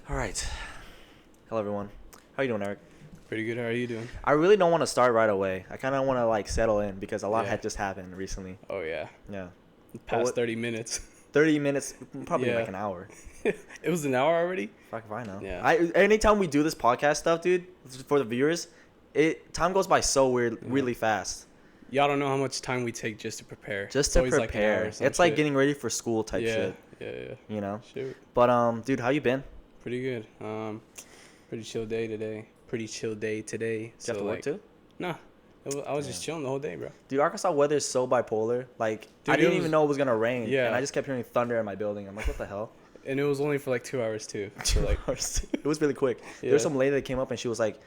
All right. Hello, everyone. How you doing, Eric? Pretty good. How are you doing? I really don't want to start right away. I kind of want to like settle in because a lot Yeah. had just happened recently. Oh yeah. Yeah. Past 30 minutes. 30 minutes, probably Yeah. like an hour. It was an hour already? Fuck if I know. Yeah. Anytime we do this podcast stuff, dude, for the viewers, time goes by so really fast. Y'all don't know how much time we take just to prepare. Just It's to always like an hour prepare. or some It's like shit. getting ready for school type shit. Yeah. You know? Shoot. But dude, how you been? Pretty good. Pretty chill day today. Do you have to work too? Nah. I was just chilling the whole day, bro. Dude, Arkansas weather is so bipolar. Like, Dude, I didn't it even was- know it was gonna rain. Yeah. And I just kept hearing thunder in my building. I'm like, what the hell? And it was only for like 2 hours too. So like, It was really quick. Yeah. There's some lady that came up and she was like,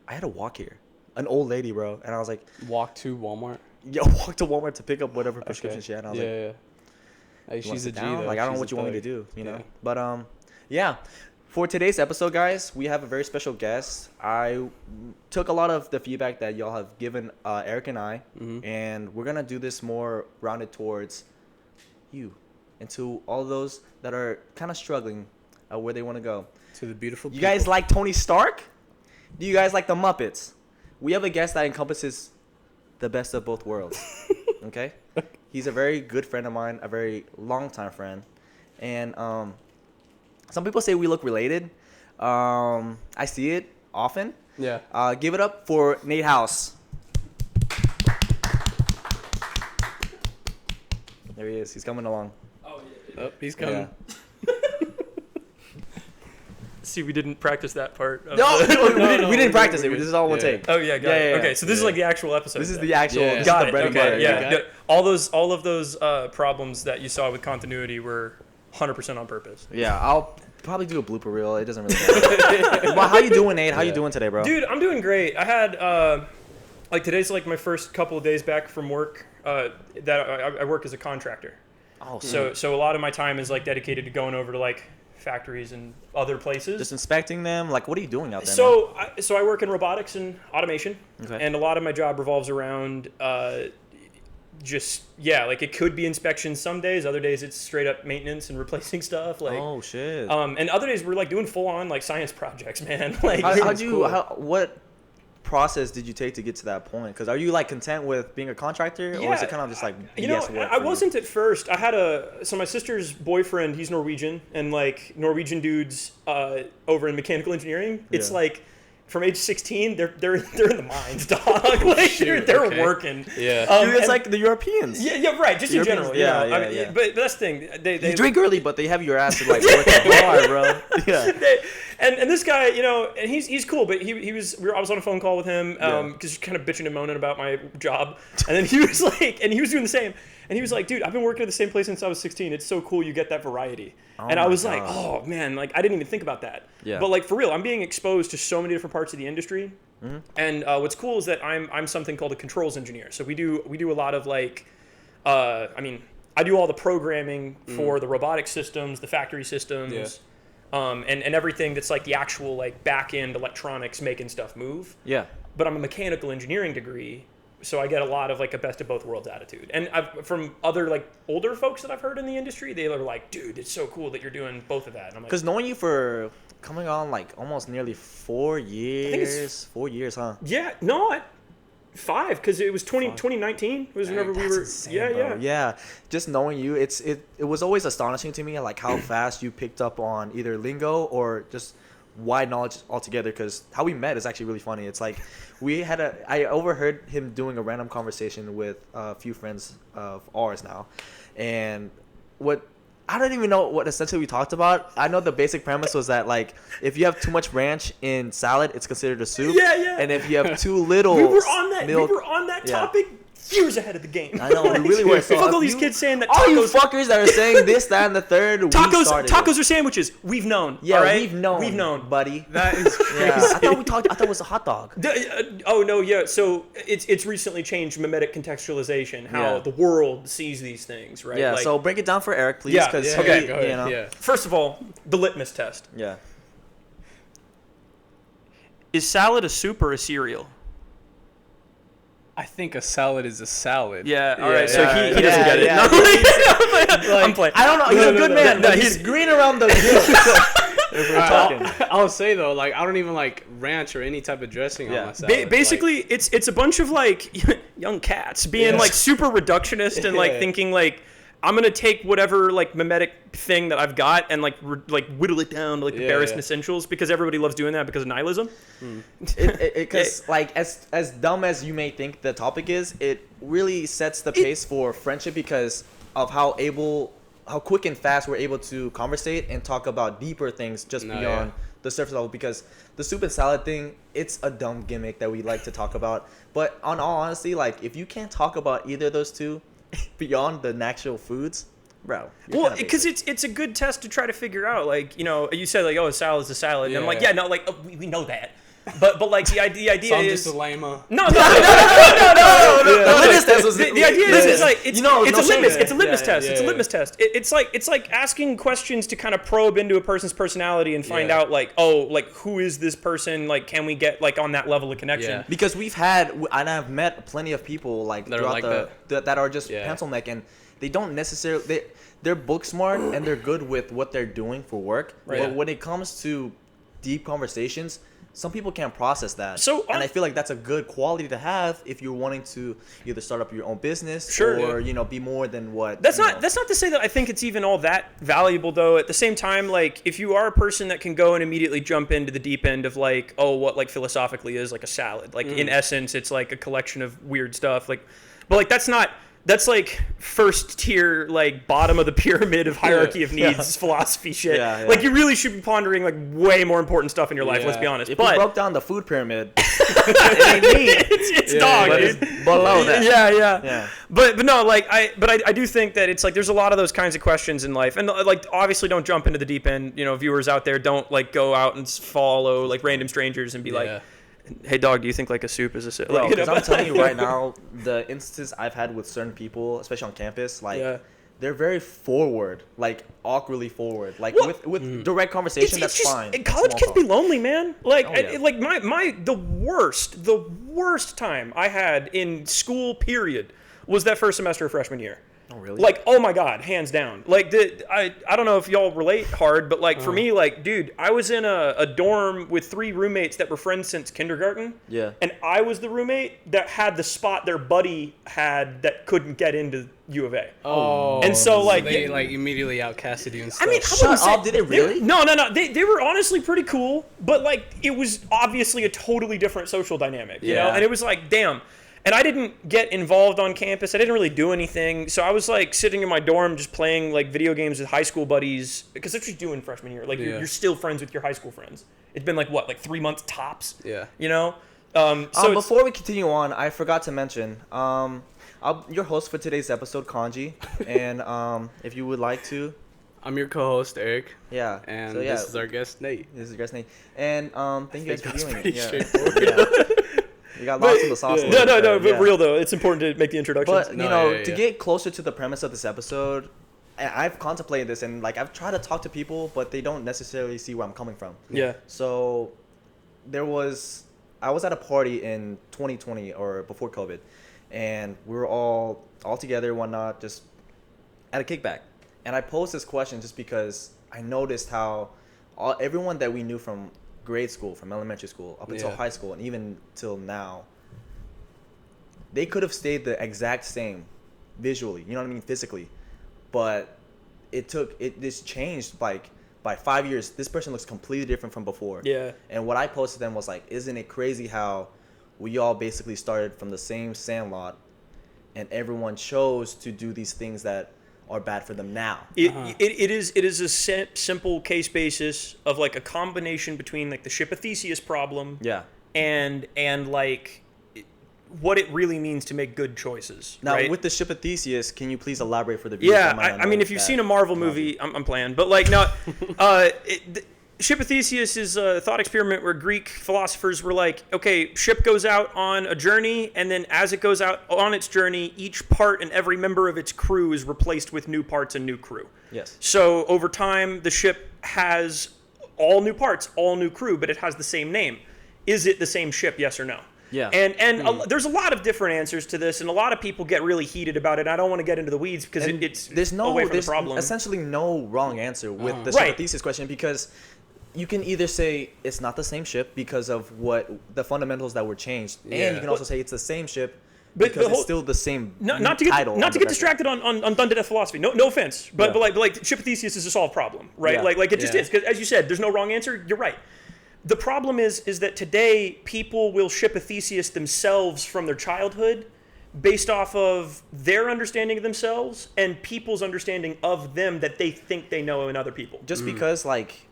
I had to walk here. An old lady, bro. And I was like, walk to Walmart. yo, walk to Walmart to pick up whatever prescription Okay. she had. And I was yeah, like, yeah. Hey, "You wanna she's a sit G down?" though. Like, I don't know She's what a you want me to thug. do, you know? Yeah. But yeah. For today's episode, guys, we have a very special guest. I took a lot of the feedback that y'all have given Eric and I, Mhm. and we're gonna do this more rounded towards you, and to all those that are kind of struggling where they want to go. To the beautiful. You guys like Tony Stark? Do you guys like the Muppets? We have a guest that encompasses the best of both worlds. Okay? He's a very good friend of mine, a very long-time friend. And some people say we look related. I see it often. Yeah. Give it up for Nate House. There he is. He's coming along. Oh, he's coming. Yeah. See, we didn't practice that part. of No, the- we didn't practice it. we're This is all one good. take. Oh yeah, got it. Yeah. Okay, so this is like the actual episode. This is then. the actual. Yeah. This is Got the it. bread and Okay, butter. yeah. Got it. All of those problems that you saw with continuity were 100% on purpose. Yeah, I'll probably do a blooper reel. It doesn't really matter. Well, how you doing, Nate? How you Yeah. doing today, bro? Dude, I'm doing great. I had like today's like my first couple of days back from work. That I work as a contractor. Oh, So a lot of my time is like dedicated to going over to like factories and other places. just inspecting them. Like, what are you doing out there? man? So I work in robotics and automation, Okay. and a lot of my job revolves around like it could be inspection some days, other days it's straight up maintenance and replacing stuff. Like, Oh shit. and other days we're like doing full on like science projects, man. Like, What process did you take to get to that point? Because are you like content with being a contractor, or is Yeah, it kind of just like you know, BS work I for you? wasn't at first. I had so my sister's boyfriend, he's Norwegian, and like Norwegian dudes over in mechanical engineering, it's Yeah. like from age 16, they're in the mines, dog. Like shoot, they're okay. working. Yeah. Dude, it's and- like the Europeans. Yeah, right. Just in Europeans, general, yeah, you know. yeah. But that's the thing. They They drink early, but they have your ass to like work hard, bro. Yeah. and this guy, you know, and he's cool, but I was on a phone call with him Yeah. because he's kind of bitching and moaning about my job, and then he was like, and he was doing the same, and he was like, dude, I've been working at the same place since I was 16. It's so cool you get that variety. And I my was like, God. oh man, like I didn't even think about that. Yeah. But like for real, I'm being exposed to so many different parts of the industry. Mm-hmm. And what's cool is that I'm something called a controls engineer. So we do a lot of like, I do all the programming for the robotic systems, the factory systems, and everything that's like the actual like back end electronics making stuff move. Yeah. But I'm a mechanical engineering degree, so I get a lot of like a best of both worlds attitude. And from other like older folks that I've heard in the industry, they are like, dude, it's so cool that you're doing both of that. And I'm like, Because knowing you for coming on like almost nearly 4 years, it's- 4 years, huh? yeah, no, 5, because it was 2019 was whenever we That's were. insane, Yeah, bro. yeah. Yeah. Just knowing you, it was always astonishing to me, like how fast you picked up on either lingo or just wide knowledge altogether. Because how we met is actually really funny. It's like I overheard him doing a random conversation with a few friends of ours now, and I don't even know what essentially we talked about. I know the basic premise was that like if you have too much ranch in salad, it's considered a soup. Yeah, yeah. And if you have too little, We were on that. milk, We were on that yeah. topic years ahead of the game. I know, we really were. So Fuck if all these you- kids saying that all you tacos, fuckers that are saying this, that, and the third, we started it. tacos are sandwiches. We've known. Yeah, all right? we've known. We've known. buddy. That is crazy. Yeah, I thought it was a hot dog. Oh no, yeah. So it's recently changed mimetic contextualization, how Yeah. the world sees these things, right? Yeah, Like, so break it down for Eric, please. Yeah, 'cause yeah, he- okay, go ahead. you know. Yeah. first of all, the litmus test: Yeah. is salad a soup or a cereal? I think a salad is a salad. Yeah. All right. So yeah, he doesn't get it. yeah. No, I'm playing. I don't know. He's No, a no, good no, man, no, but he's green around the gills. if we're talking. I'll say though, like I don't even like ranch or any type of dressing on my salad. Basically, like, it's a bunch of like young cats being like super reductionist and like thinking like I'm gonna take whatever like mimetic thing that I've got and like whittle it down to like the barest essentials because everybody loves doing that because of nihilism. Because like as dumb as you may think the topic is, it really sets the pace for friendship because of how quick and fast we're able to conversate and talk about deeper things just beyond the surface level. Because the soup and salad thing, it's a dumb gimmick that we like to talk about. But on all honesty, like if you can't talk about either of those two beyond the actual foods, bro. Well, because it's a good test to try to figure out. Like, you know, you said like, oh, a salad's a salad. And I'm like, yeah, no, like we know that. But like the idea so I'm is just a lame. No. The litmus test was the idea is like it's a litmus test. Yeah. It's a litmus test. It's like asking questions to kind of probe into a person's personality and find out like, oh, like who is this person? Like, can we get like on that level of connection? Yeah. Because I've met plenty of people like that throughout are like that are just pencil neck, and they don't necessarily they're book smart and they're good with what they're doing for work. Right. But when it comes to deep conversations, some people can't process that. And I feel like that's a good quality to have if you're wanting to either start up your own business or, you know, be more than what. That's not to say that I think it's even all that valuable, though. At the same time, like, if you are a person that can go and immediately jump into the deep end of, like, oh, what, like, philosophically is, like, a salad. Like, in essence, it's, like, a collection of weird stuff. Like, but, like, that's like first tier, like bottom of the pyramid of hierarchy of needs philosophy shit. Yeah. Like you really should be pondering like way more important stuff in your life. Let's be honest. If we broke down the food pyramid, it ain't meat. It's dog. But it's below that. Yeah. But no, like I do think that it's like there's a lot of those kinds of questions in life, and like obviously don't jump into the deep end. You know, viewers out there, don't like go out and follow like random strangers and be like, hey dog, do you think like a soup is a soup? Bro, because I'm telling you right now, the instances I've had with certain people, especially on campus, like they're very forward, like awkwardly forward, like with direct conversation. That's fine. College kids be lonely, man. Like like the worst time I had in school period was that first semester of freshman year. Oh, really? Like, oh my God, hands down. Like, I don't know if y'all relate hard, but like for me, like, dude, I was in a dorm with 3 roommates that were friends since kindergarten. Yeah. And I was the roommate that had the spot their buddy had that couldn't get into U of A. Oh. And so like they like immediately outcasted you and stuff. I mean, shut up. Did they really? No. They were honestly pretty cool, but like it was obviously a totally different social dynamic, you know? And it was like, damn. And I didn't get involved on campus. I didn't really do anything. So I was like sitting in my dorm just playing like video games with high school buddies because that's what you do in freshman year. Like you're still friends with your high school friends. It's been like what, like 3 months tops? Yeah. You know? So before we continue on, I forgot to mention, I'm your host for today's episode, Kanji. And if you would like to. I'm your co-host, Erik. Yeah. And this is our guest, Nate. This is our guest, Nate. And thank you guys for doing it. Straightforward. You got lost in the sauce. No, but real though, it's important to make the introductions. But to get closer to the premise of this episode, I've contemplated this and like I've tried to talk to people, but they don't necessarily see where I'm coming from. Yeah. So I was at a party in 2020 or before COVID, and we were all together, whatnot, just at a kickback. And I posed this question just because I noticed how everyone that we knew from grade school, from elementary school up until high school, and even till now, they could have stayed the exact same visually, you know what I mean, physically, but this changed like by 5 years. This person looks completely different from before. Yeah. And what I posted to them was like, isn't it crazy how we all basically started from the same sandlot and everyone chose to do these things that are bad for them now. It is a simple case basis of like a combination between like the ship of Theseus problem and like what it really means to make good choices. Now, right? With the ship of Theseus, can you please elaborate for the viewers? Yeah, I mean, if you've seen a Marvel movie, I'm playing, but like no, Ship of Theseus is a thought experiment where Greek philosophers were like, okay, ship goes out on a journey, and then as it goes out on its journey, each part and every member of its crew is replaced with new parts and new crew. Yes. So over time, the ship has all new parts, all new crew, but it has the same name. Is it the same ship, yes or no? Yeah. And there's a lot of different answers to this, and a lot of people get really heated about it. I don't want to get into the weeds because it's away from the problem. There's essentially no wrong answer with the ship of Theseus question, because you can either say it's not the same ship because of what the fundamentals that were changed, Yeah. and you can also say it's the same ship But because the whole- it's still the same not to get title. not on to the get vessel. distracted on done to death philosophy. No offense, but Yeah. but like ship of Theseus is a solved problem, right? Yeah. Like it just Yeah. is, because as you said, there's no wrong answer. You're right. The problem is that today people will ship a Theseus themselves from their childhood based off of their understanding of themselves and people's understanding of them that they think they know in other people. Just because like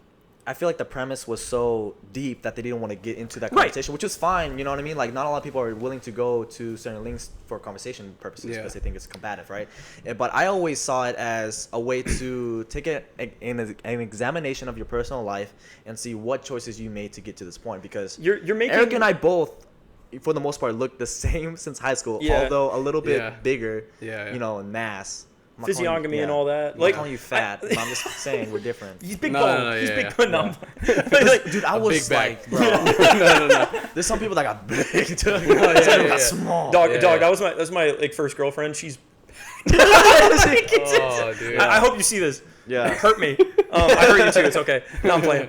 I feel like the premise was so deep that they didn't want to get into that Right. conversation, which is fine. You know what I mean? Like not a lot of people are willing to go to certain links for conversation purposes Yeah. because they think it's combative, right? But I always saw it as a way to take an examination of your personal life and see what choices you made to get to this point. Because You're making Eric and I both, for the most part, look the same since high school, Yeah. although a little bit Yeah. bigger. Yeah. You know, in mass. I'm not calling you- physiognomy and yeah. all that. I'm Like not calling you fat. but I'm just saying we're different. he's big No, bone. no, no, He's yeah, big yeah. bone. No, like, Dude, I A was big bag. like, bro. no. There's some people that got big. Dude. yeah, Some people got yeah. small. dog, Yeah. dog. That was my like first girlfriend. She's. Oh, dude. I hope you see this. Yeah. It hurt me. I hurt you too. It's okay. No, I'm playing.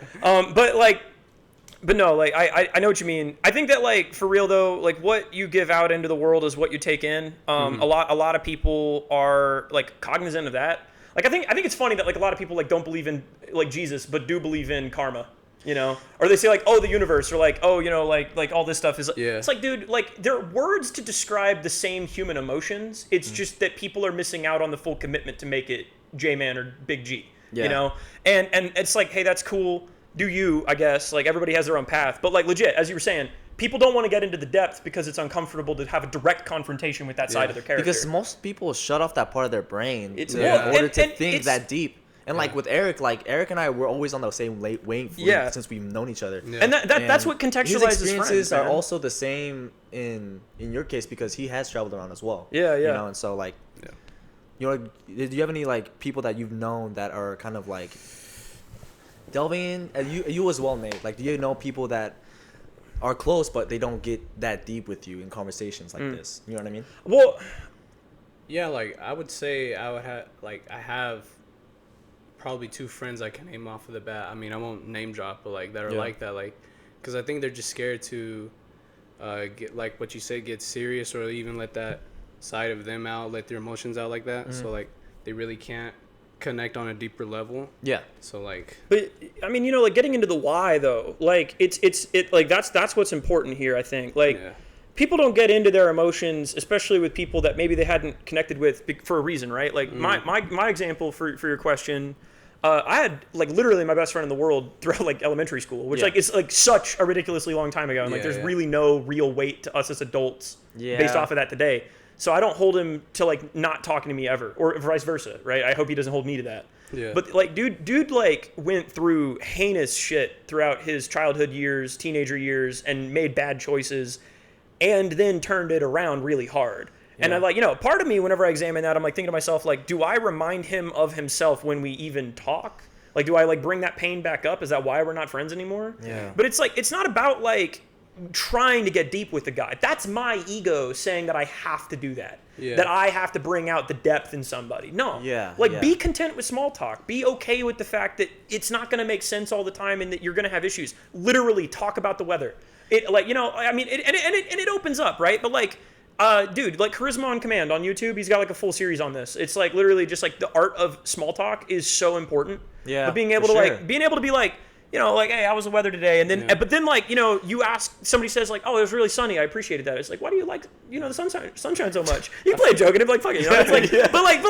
But no, like I know what you mean. I think that like for real though, like what you give out into the world is what you take in. A lot of people are like cognizant of that. Like I think it's funny that like a lot of people like don't believe in like Jesus, but do believe in karma. You know, or they say like, oh, the universe, or like, oh, you know, like all this stuff is. Yeah. It's like, dude, like there are words to describe the same human emotions. It's just that people are missing out on the full commitment to make it J-Man or Big G. Yeah. You know, and it's like, hey, that's cool. Do you? I guess like everybody has their own path, but like legit, as you were saying, people don't want to get into the depth because it's uncomfortable to have a direct confrontation with that side of their character. Because most people shut off that part of their brain It's- in well, order and- to and think it's- that deep. And like with Eric, like Eric and I, we're always on the same wavelength Yeah. since we've known each other. Yeah. and that's what His contextualizes experiences friends, are man. also the same in your case because he has traveled around as well. Yeah, You yeah. know, and so like, Yeah. you know, do you have any like people that you've known that are kind of like delving in? And you as well, Nate. Like, do you know people that are close but they don't get that deep with you in conversations like this? You know what I mean? Well, Yeah, like I would say I have probably two friends I can name off of the bat. I mean, I won't name drop, but like that are Yeah. like that, like because I think they're just scared to get like what you said, get serious or even let that side of them out, let their emotions out like that. So like they really can't connect on a deeper level. Yeah. So like but I mean, you know, like getting into the why though, like it's like that's what's important here. I think like. yeah. People don't get into their emotions, especially with people that maybe they hadn't connected with for a reason, right? Like my example for your question, I had like literally my best friend in the world throughout like elementary school, which Yeah. like is like such a ridiculously long time ago, and like Yeah, there's yeah. really no real weight to us as adults based Yeah. off of that today. So I don't hold him to like not talking to me ever, or vice versa, right? I hope he doesn't hold me to that. Yeah. But like, dude, like went through heinous shit throughout his childhood years, teenager years, and made bad choices. And then turned it around really hard. And Yeah. I like, you know, part of me, whenever I examine that, I'm like thinking to myself, like, do I remind him of himself when we even talk? Like, do I like bring that pain back up? Is that why we're not friends anymore? Yeah. But it's like, it's not about like trying to get deep with the guy. That's my ego saying that I have to do that. Yeah. That I have to bring out the depth in somebody. No. Yeah, Like, yeah. be content with small talk. Be okay with the fact that it's not going to make sense all the time and that you're going to have issues. Literally, talk about the weather. It like, you know, I mean, it opens up, right? But like, dude, like Charisma on Command on YouTube, he's got like a full series on this. It's like literally just like the art of small talk is so important. Yeah, But being for able to sure. like, be like, you know, like, hey, how was the weather today? And then, Yeah. but then like, you know, you ask, somebody says like, oh, it was really sunny. I appreciated that. It's like, why do you like, you know, the sunshine so much? You can play a joke and it's like, fuck it, you know, it's like, Yeah. but like,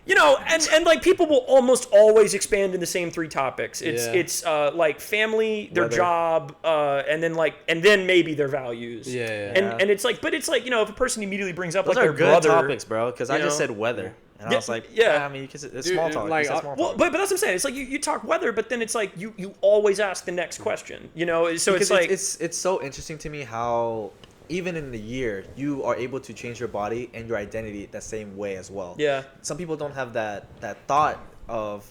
you know, and like people will almost always expand in the same three topics. Yeah. It's like family, their Weather. job, and then maybe their values. Yeah, yeah. And it's like, but it's like, you know, if a person immediately brings up Those like are their good brother, topics, bro. Because I you just know? said weather, and Yeah, I was like, yeah. I mean, it's Dude, small talk. like, You said small well, talk. but that's what I'm saying. It's like you talk weather, but then it's like you always ask the next question. You know, so Because it's like it's so interesting to me how even in the year you are able to change your body and your identity the same way as well. yeah. Some people don't have that thought of,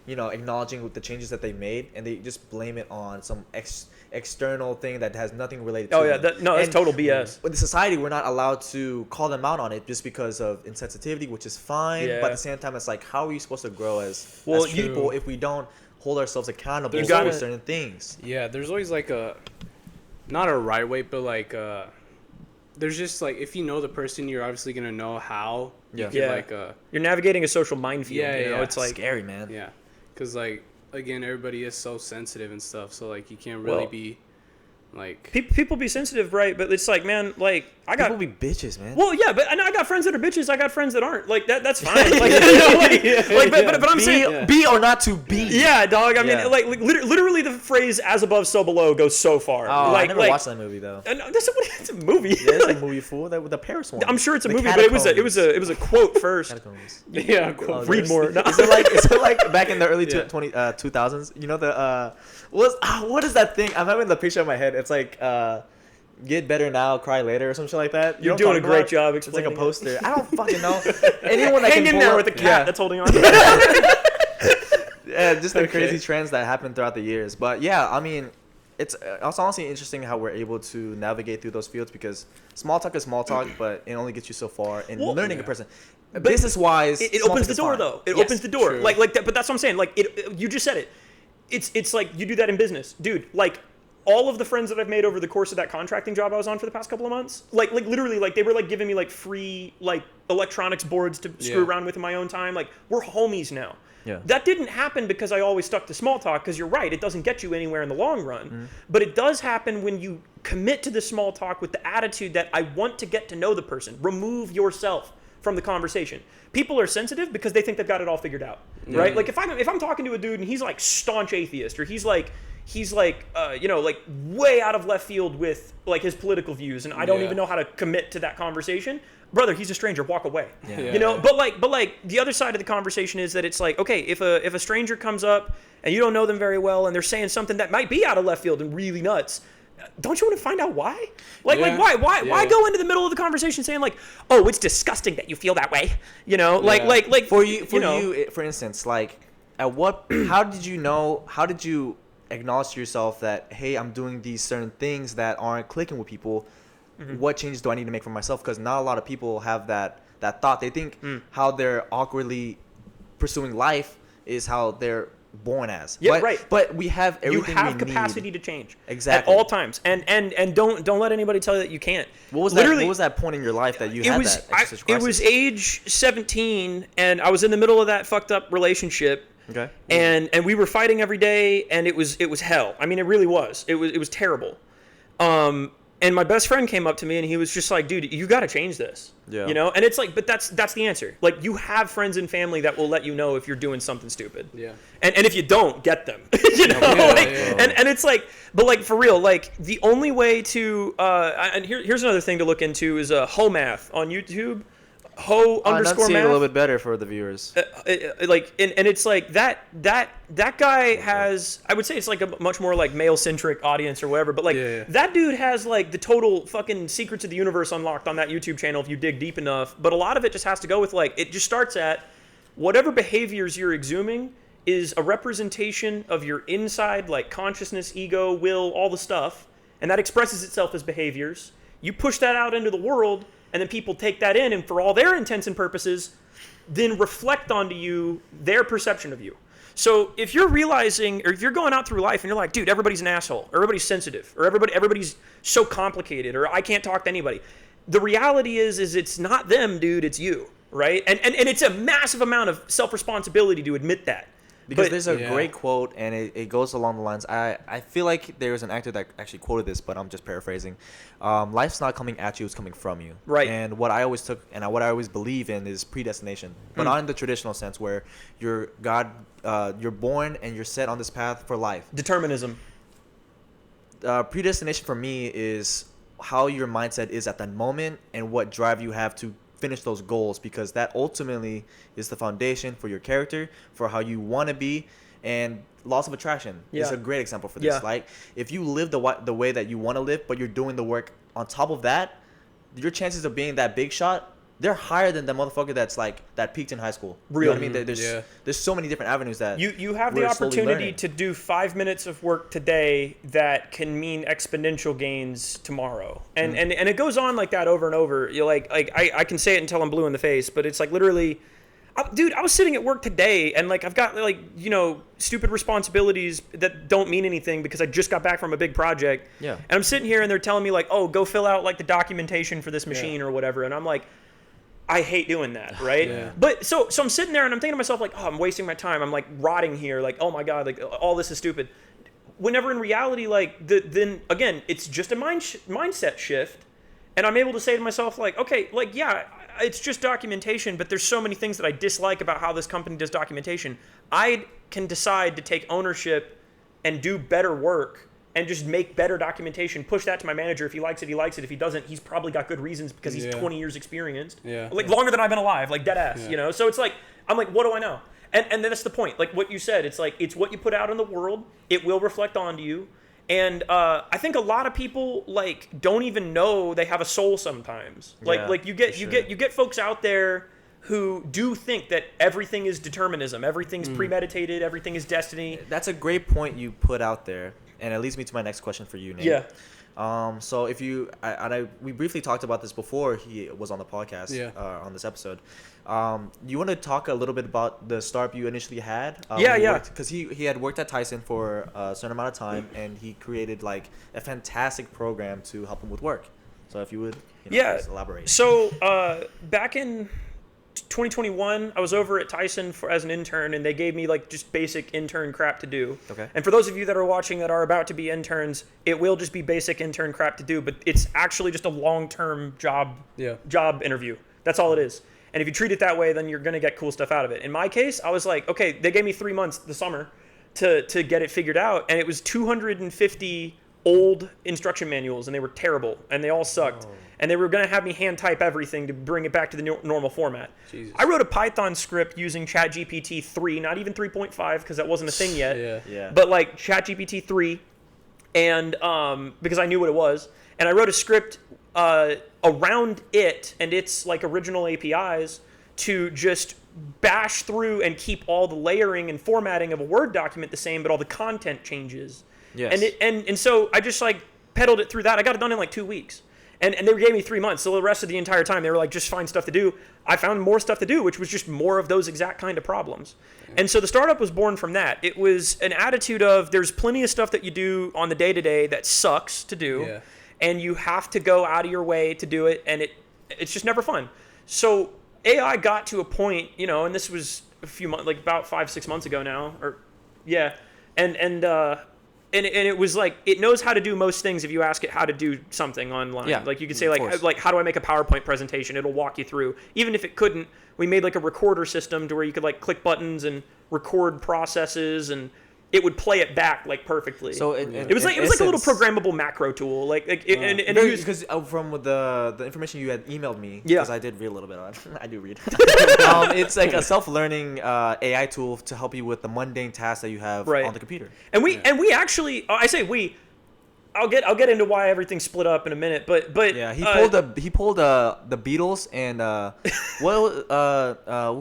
you know, acknowledging the changes that they made, and they just blame it on some external thing that has nothing related to Oh yeah, them. that's And total BS. with the society, we're not allowed to call them out on it just because of insensitivity, which is fine. Yeah. But at the same time, it's like, how are you supposed to grow as Well, people you- if we don't hold ourselves accountable You for gotta- certain things. Yeah, there's always like not a right way, but like there's just like if you know the person, you're obviously gonna know how. Yeah. You can, Yeah. like You're navigating a social minefield. Yeah, you know? yeah. It's like Scary, man. yeah, because like again, everybody is so sensitive and stuff, so like you can't really Well, be like. people be sensitive, right? But it's like, man, like I got. People be bitches, man. Well, yeah, but I got friends that are bitches. I got friends that aren't. Like that's fine. Like, you know, but I'm saying, Be or not to be. yeah, dog. I mean, Yeah. like literally, the phrase "as above, so below" goes so far. Oh, like, I never watched that movie though. No, it's a movie. Yeah, it's a movie fool. That with the Paris one. I'm sure it's a The movie, but it was Catacombs. a quote first. Catacombs. Yeah, cool. Oh, Read there's- more. No. Is it like back in the early Yeah. 2000s? You know the what is that thing? I'm having the picture in my head. It's like get better now, cry later, or something like that. You're know doing what a I'm talking great about? job It's like a explaining it. poster. I don't fucking know. Anyone that Hang can in pull there up- with a cat yeah. that's holding on. Yeah, just the Okay. crazy trends that happen throughout the years. But yeah, I mean, it's honestly interesting how we're able to navigate through those fields because small talk is small talk, but it only gets you so far in Well, learning a yeah. person. Business wise, It opens the door, though. It opens the door. true. Like that. But that's what I'm saying. Like you just said it. It's like you do that in business, dude. Like all of the friends that I've made over the course of that contracting job I was on for the past couple of months, like literally, like they were like giving me like free like electronics boards to screw Yeah. around with in my own time. Like we're homies now. Yeah. That didn't happen because I always stuck to small talk. Because you're right, it doesn't get you anywhere in the long run. But it does happen when you commit to the small talk with the attitude that I want to get to know the person. Remove yourself from the conversation. People are sensitive because they think they've got it all figured out, right? Like if I'm talking to a dude and he's like staunch atheist, or he's like you know, like way out of left field with like his political views, and I don't Yeah. even know how to commit to that conversation. Brother, he's a stranger. Walk away. Yeah. You know, but like the other side of the conversation is that it's like, okay, if a stranger comes up and you don't know them very well and they're saying something that might be out of left field and really nuts, don't you want to find out why? Like Yeah. why Yeah. go into the middle of the conversation saying like, oh, it's disgusting that you feel that way, you know? Like Yeah. like For you, know, for instance, like at what? How did you know? How did you acknowledge to yourself that hey, I'm doing these certain things that aren't clicking with people? What changes do I need to make for myself? Because not a lot of people have that thought. They think how they're awkwardly pursuing life is how they're born as. Yeah, but, right. But we have you everything have we capacity need. to change Exactly. at all times, and don't let anybody tell you that you can't. What was Literally, that? What was that point in your life that you it had was that existential it was crisis? age 17, and I was in the middle of that fucked up relationship. Okay. And we were fighting every day, and it was hell. I mean, it really was. It was terrible. And my best friend came up to me, and he was just like, "Dude, you got to change this." Yeah. You know, and it's like, but that's the answer. Like, you have friends and family that will let you know if you're doing something stupid. Yeah. And if you don't, get them. You know, Yeah, like, yeah. and it's like, but like for real, like the only way to and here's another thing to look into is Ho Math on YouTube. Ho underscore Enunciate math. a little bit better for the viewers. Like and it's like that guy has, I would say it's like a much more like male centric audience or whatever, but like Yeah. that dude has like the total fucking secrets of the universe unlocked on that YouTube channel if you dig deep enough. But a lot of it just has to go with like, it just starts at whatever behaviors you're exhuming is a representation of your inside, like consciousness, ego, will, all the stuff, and that expresses itself as behaviors. You push that out into the world, and then people take that in, and for all their intents and purposes, then reflect onto you their perception of you. So if you're realizing, or if you're going out through life and you're like, dude, everybody's an asshole, or everybody's sensitive, or everybody's so complicated, or I can't talk to anybody. The reality is it's not them, dude, it's you, right? And it's a massive amount of self-responsibility to admit that. Because But- there's a Yeah. great quote, and it goes along the lines. I feel like there's an actor that actually quoted this, but I'm just paraphrasing. Life's not coming at you; it's coming from you. Right. And what I always took, and what I always believe in, is predestination, but not in the traditional sense where you're born and you're set on this path for life. Determinism. Predestination for me is how your mindset is at that moment and what drive you have to finish those goals, because that ultimately is the foundation for your character, for how you want to be. And laws of attraction is Yeah. a great example for this. Yeah. Like if you live the way that you want to live, but you're doing the work on top of that, your chances of being that big shot, they're higher than the motherfucker that's like that peaked in high school. You Real. know what I mean? Yeah. There's so many different avenues that You have the we're slowly opportunity learning. to do 5 minutes of work today that can mean exponential gains tomorrow, and Mm-hmm. and it goes on like that over and over. You're like I can say it until I'm blue in the face, but it's like literally, Dude, I was sitting at work today, and like I've got like stupid responsibilities that don't mean anything because I just got back from a big project. Yeah. And I'm sitting here, and they're telling me like, oh, go fill out like the documentation for this machine or whatever, and I'm like, I hate doing that, right? Yeah. But so I'm sitting there, and I'm thinking to myself like, oh, I'm wasting my time. I'm like rotting here, like, oh my god, like all this is stupid. Whenever in reality, like then again, it's just a mindset shift. And I'm able to say to myself, like, okay, like, yeah, it's just documentation, but there's so many things that I dislike about how this company does documentation. I can decide to take ownership and do better work and just make better documentation, push that to my manager. If he likes it, he likes it. If he doesn't, he's probably got good reasons because he's 20 years experienced. Yeah. Like, longer than I've been alive, like, dead ass, So it's like, I'm like, what do I know? And then that's the point. Like, what you said, it's like, it's what you put out in the world. It will reflect onto you. And I think a lot of people like don't even know they have a soul sometimes. Like you get folks out there who do think that everything is determinism, everything's premeditated, everything is destiny. That's a great point you put out there, and it leads me to my next question for you, Nate. Yeah. So if you, we briefly talked about this before he was on the podcast, on this episode. You want to talk a little bit about the startup you initially had? Because he had worked at Tyson for a certain amount of time, and he created like a fantastic program to help him with work. So if you would, just elaborate. So back in 2021, I was over at Tyson as an intern, and they gave me like just basic intern crap to do. Okay. And for those of you that are watching that are about to be interns, it will just be basic intern crap to do, but it's actually just a long-term job interview. That's all it is. And if you treat it that way, then you're going to get cool stuff out of it. In my case, I was like, okay, they gave me 3 months the summer to get it figured out, and it was 250 old instruction manuals, and they were terrible, and they all sucked. And they were going to have me hand type everything to bring it back to the normal format. Jesus. I wrote a Python script using ChatGPT 3, not even 3.5 because that wasn't a thing yet. Yeah. But like ChatGPT 3, and because I knew what it was, and I wrote a script around it and its like original APIs to just bash through and keep all the layering and formatting of a Word document the same, but all the content changes. Yes. And so I just like pedaled it through that. I got it done in like 2 weeks. And they gave me 3 months. So the rest of the entire time they were like, just find stuff to do. I found more stuff to do, which was just more of those exact kind of problems. And so the startup was born from that. It was an attitude of there's plenty of stuff that you do on the day-to-day that sucks to do. Yeah. And you have to go out of your way to do it. And it's just never fun. So AI got to a point, and this was a few months, like about 5-6 months ago now, and it was like it knows how to do most things if you ask it how to do something online. Yeah, like you could say like how do I make a PowerPoint presentation? It'll walk you through. Even if it couldn't, we made like a recorder system to where you could like click buttons and record processes, and it would play it back like perfectly. So it was like a little programmable macro tool. Because from the information you had emailed me, because I did read a little bit on it. I do read. It's like a self-learning AI tool to help you with the mundane tasks that you have on the computer. And we actually, I say we. I'll get into why everything split up in a minute, but yeah, he pulled the Beatles and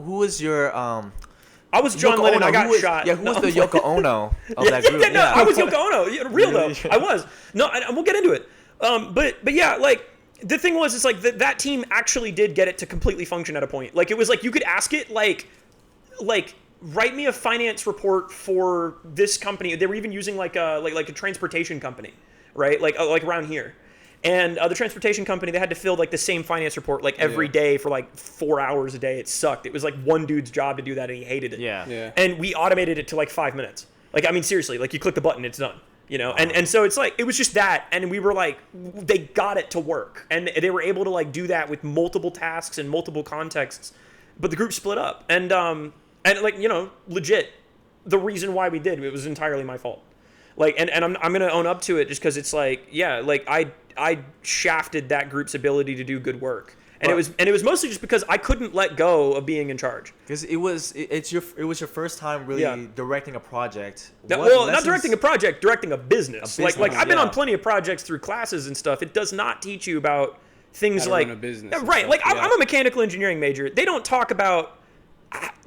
who was your I was John Lennon. I got shot. Yeah, who was the Yoko Ono of that group? I was Yoko Ono. Real though, I was. No, and we'll get into it. But yeah, like the thing was, it's like that team actually did get it to completely function at a point. Like it was like you could ask it like write me a finance report for this company. They were even using like a transportation company, right? Like around here. And the transportation company, they had to fill like the same finance report like every day for like 4 hours a day. It sucked. It was like one dude's job to do that, and he hated it. Yeah. And we automated it to like 5 minutes. Like, I mean, seriously, like you click the button, it's done. And so it's like it was just that, and we were like, they got it to work, and they were able to like do that with multiple tasks and multiple contexts. But the group split up, and like legit, the reason why we did it was entirely my fault. Like, and I'm gonna own up to it just because it's like, yeah, like I shafted that group's ability to do good work, and it was mostly just because I couldn't let go of being in charge. Because it was your first time really directing a project. Not directing a project, directing a business. Like I've been on plenty of projects through classes and stuff. It does not teach you about things how to like run a business. Right. Like I'm a mechanical engineering major. They don't talk about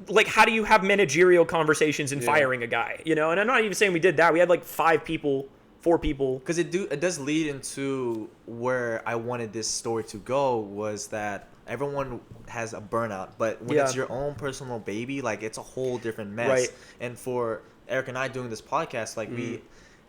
like how do you have managerial conversations in firing a guy, And I'm not even saying we did that. We had like 4 people. Because it does lead into where I wanted this story to go, was that everyone has a burnout, but when it's your own personal baby, like it's a whole different mess. Right. And for Eric and I doing this podcast, like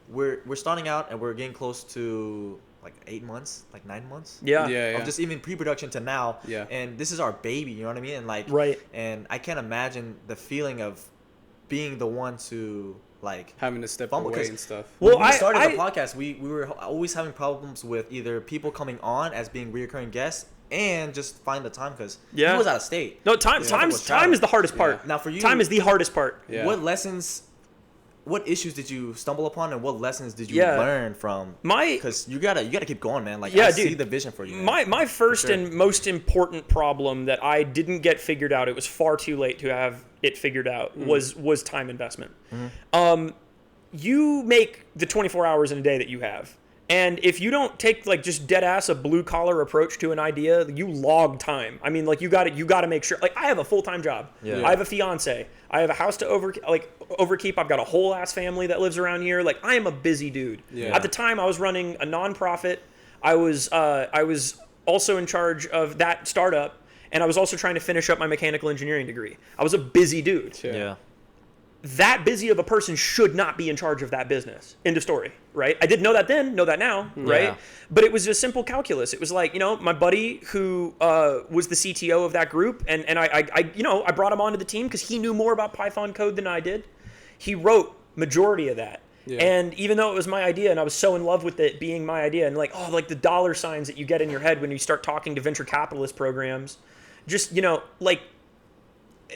we're starting out and we're getting close to like 8 months, like 9 months. Yeah. Of just even pre-production to now. Yeah. And this is our baby, you know what I mean? And like, and I can't imagine the feeling of being the one to like having to step away and stuff. Well, when we started the podcast, we were always having problems with either people coming on as being reoccurring guests and just find the time because he was out of state. No, time is the hardest part. Now for you, time is the hardest part. What issues did you stumble upon, and what lessons did you learn from? Because you gotta keep going, man. Like I see the vision for you. Man. My first and most important problem that I didn't get figured out, it was far too late to have it figured out, was time investment. You make the 24 hours in a day that you have. And if you don't take like just dead ass a blue collar approach to an idea, you log time. I mean, like you got to make sure. Like I have a full-time job. Yeah. I have a fiance. I have a house to overkeep. I've got a whole ass family that lives around here. Like I am a busy dude. Yeah. At the time, I was running a nonprofit. I was also in charge of that startup, and I was also trying to finish up my mechanical engineering degree. I was a busy dude. Yeah. That busy of a person should not be in charge of that business. End of story, right? I didn't know that then, know that now, right? Yeah. But it was just simple calculus. It was like, my buddy who was the CTO of that group, and I brought him onto the team because he knew more about Python code than I did. He wrote majority of that. Yeah. And even though it was my idea and I was so in love with it being my idea and like the dollar signs that you get in your head when you start talking to venture capitalist programs, just,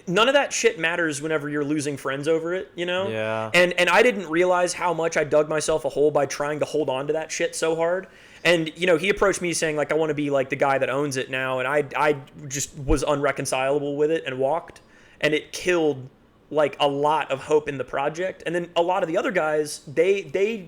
none of that shit matters whenever you're losing friends over it, Yeah. And I didn't realize how much I dug myself a hole by trying to hold on to that shit so hard. And, he approached me saying, like, I want to be, like, the guy that owns it now. And I just was unreconcilable with it and walked. And it killed, like, a lot of hope in the project. And then a lot of the other guys, they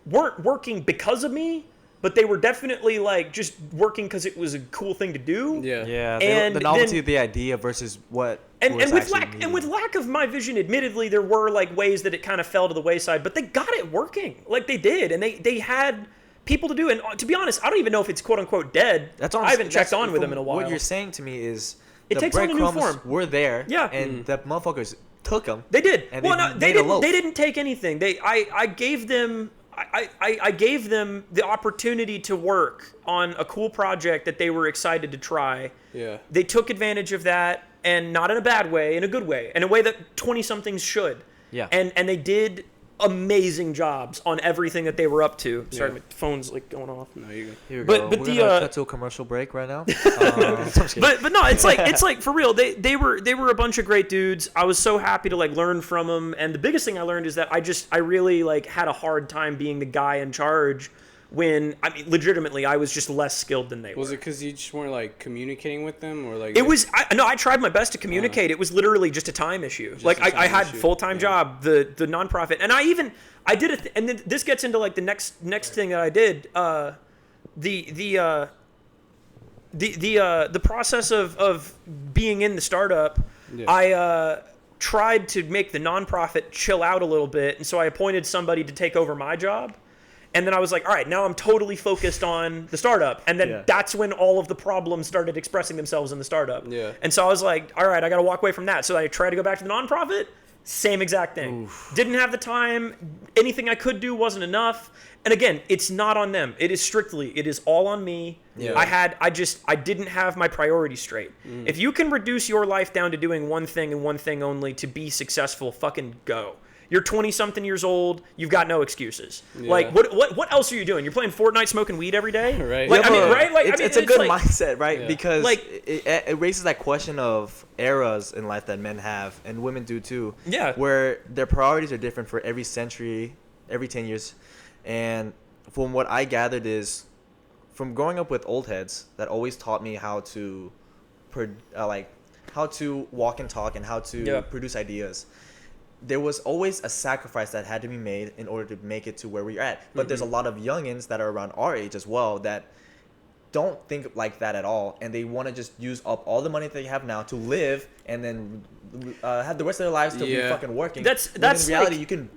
weren't working because of me. But they were definitely like just working because it was a cool thing to do. Yeah. And the novelty of the idea versus what. And with lack of my vision, admittedly, there were like ways that it kind of fell to the wayside. But they got it working, like they did, and they had people to do. And to be honest, I don't even know if it's quote unquote dead. I haven't checked on with them in a while. What you're saying to me is it takes on a new form. Were there, yeah, and the motherfuckers took them. They did. And they didn't take anything. I gave them. I gave them the opportunity to work on a cool project that they were excited to try. Yeah. They took advantage of that, and not in a bad way, in a good way, in a way that 20-somethings should. Yeah. And they did amazing jobs on everything that they were up to. Sorry, my phone's like going off. No, you're good. Here we go. We're gonna cut to a commercial break right now. But no, it's like for real. They were a bunch of great dudes. I was so happy to like learn from them. And the biggest thing I learned is that I really like had a hard time being the guy in charge. When legitimately, I was just less skilled than they were. Was it because you just weren't like communicating with them, or like? It was. I tried my best to communicate. It was literally just a time issue. Like I had full-time job, the nonprofit, and I did it. And then this gets into like the next thing that I did. The process of being in the startup. Yeah. I tried to make the nonprofit chill out a little bit, and so I appointed somebody to take over my job. And then I was like, all right, now I'm totally focused on the startup. And then that's when all of the problems started expressing themselves in the startup. Yeah. And so I was like, all right, I got to walk away from that. So I tried to go back to the nonprofit. Same exact thing. Oof. Didn't have the time. Anything I could do wasn't enough. And again, it's not on them. It is all on me. Yeah. I didn't have my priorities straight. If you can reduce your life down to doing one thing and one thing only to be successful, fucking go. You're 20-something years old. You've got no excuses. Yeah. Like, what else are you doing? You're playing Fortnite, smoking weed every day? Right. Like, right? Like, it's a good mindset, right? Yeah. Because it raises that question of eras in life that men have, and women do too. Yeah. Where their priorities are different for every century, every 10 years. And from what I gathered is, from growing up with old heads that always taught me how to, how to walk and talk and how to produce ideas. There was always a sacrifice that had to be made in order to make it to where we're at. But there's a lot of youngins that are around our age as well that don't think like that at all. And they want to just use up all the money that they have now to live and then have the rest of their lives to be fucking working. That's in reality, like, you can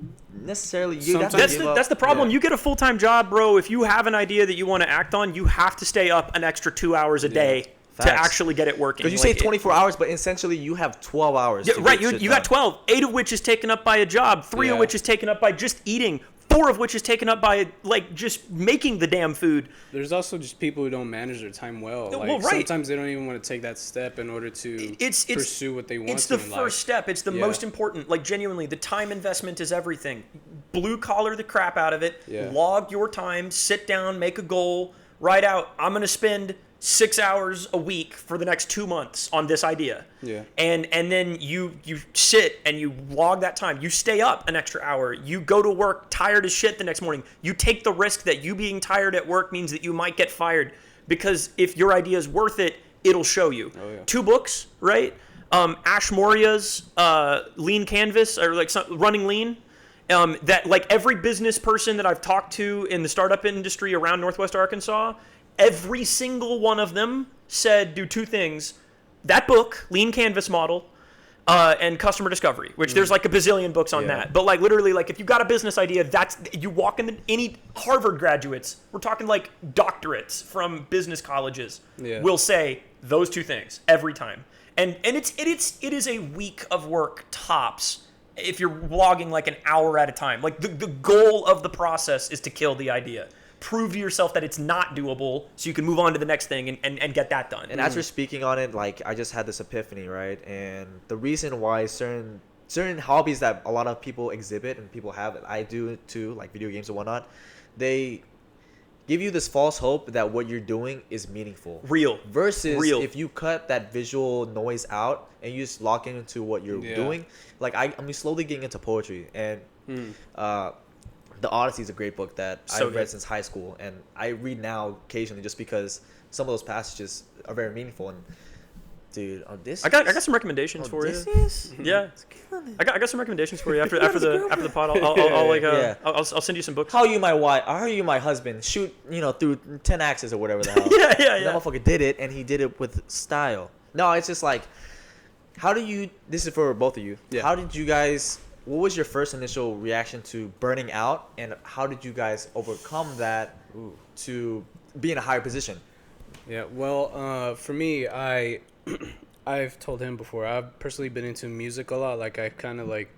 necessarily... That's the problem. Yeah. You get a full-time job, bro. If you have an idea that you want to act on, you have to stay up an extra 2 hours a day. to actually get it working. Because you say 24 hours, but essentially you have 12 hours. Yeah, right. You got 12, 8 of which is taken up by a job, 3 of which is taken up by just eating, 4 of which is taken up by like just making the damn food. There's also just people who don't manage their time well. Like, sometimes they don't even want to take that step in order to pursue what they want. It's the first step. It's the most important. Like, genuinely, the time investment is everything. Blue collar the crap out of it. Log your time. Sit down. Make a goal. Write out, I'm going to spend 6 hours a week for the next 2 months on this idea. Yeah. And then you sit and you log that time. You stay up an extra hour. You go to work tired as shit the next morning. You take the risk that you being tired at work means that you might get fired, because if your idea is worth it, it'll show you. 2 books, right? Ash Maurya's Lean Canvas, or like Running Lean. That like every business person that I've talked to in the startup industry around Northwest Arkansas, every single one of them said do 2 things: that book, Lean Canvas Model, and Customer Discovery, which there's like a bazillion books on that. But like literally, like if you got a business idea, that's, you walk in any Harvard graduates, we're talking like doctorates from business colleges, will say those 2 things every time. And it is a week of work tops if you're logging like an hour at a time. Like the goal of the process is to kill the idea. Prove to yourself that it's not doable so you can move on to the next thing and get that done. And as we're speaking on it, like I just had this epiphany, right? And the reason why certain hobbies that a lot of people exhibit and people have, I do too, like video games and whatnot, they give you this false hope that what you're doing is meaningful. Versus if you cut that visual noise out and you just lock into what you're doing. Like I'm slowly getting into poetry, and The Odyssey is a great book that I've read since high school, and I read now occasionally just because some of those passages are very meaningful. And dude, I got some recommendations for you. I got some recommendations for you after the pod. I'll send you some books. How are you my wife? How are you my husband? Shoot, through 10 axes or whatever the hell. yeah. That motherfucker did it, and he did it with style. No, it's just like, how do you? This is for both of you. Yeah. How did you guys? What was your first initial reaction to burning out, and how did you guys overcome that to be in a higher position? Yeah, well, for me, I've told him before, I've personally been into music a lot. Like, I kind of, like,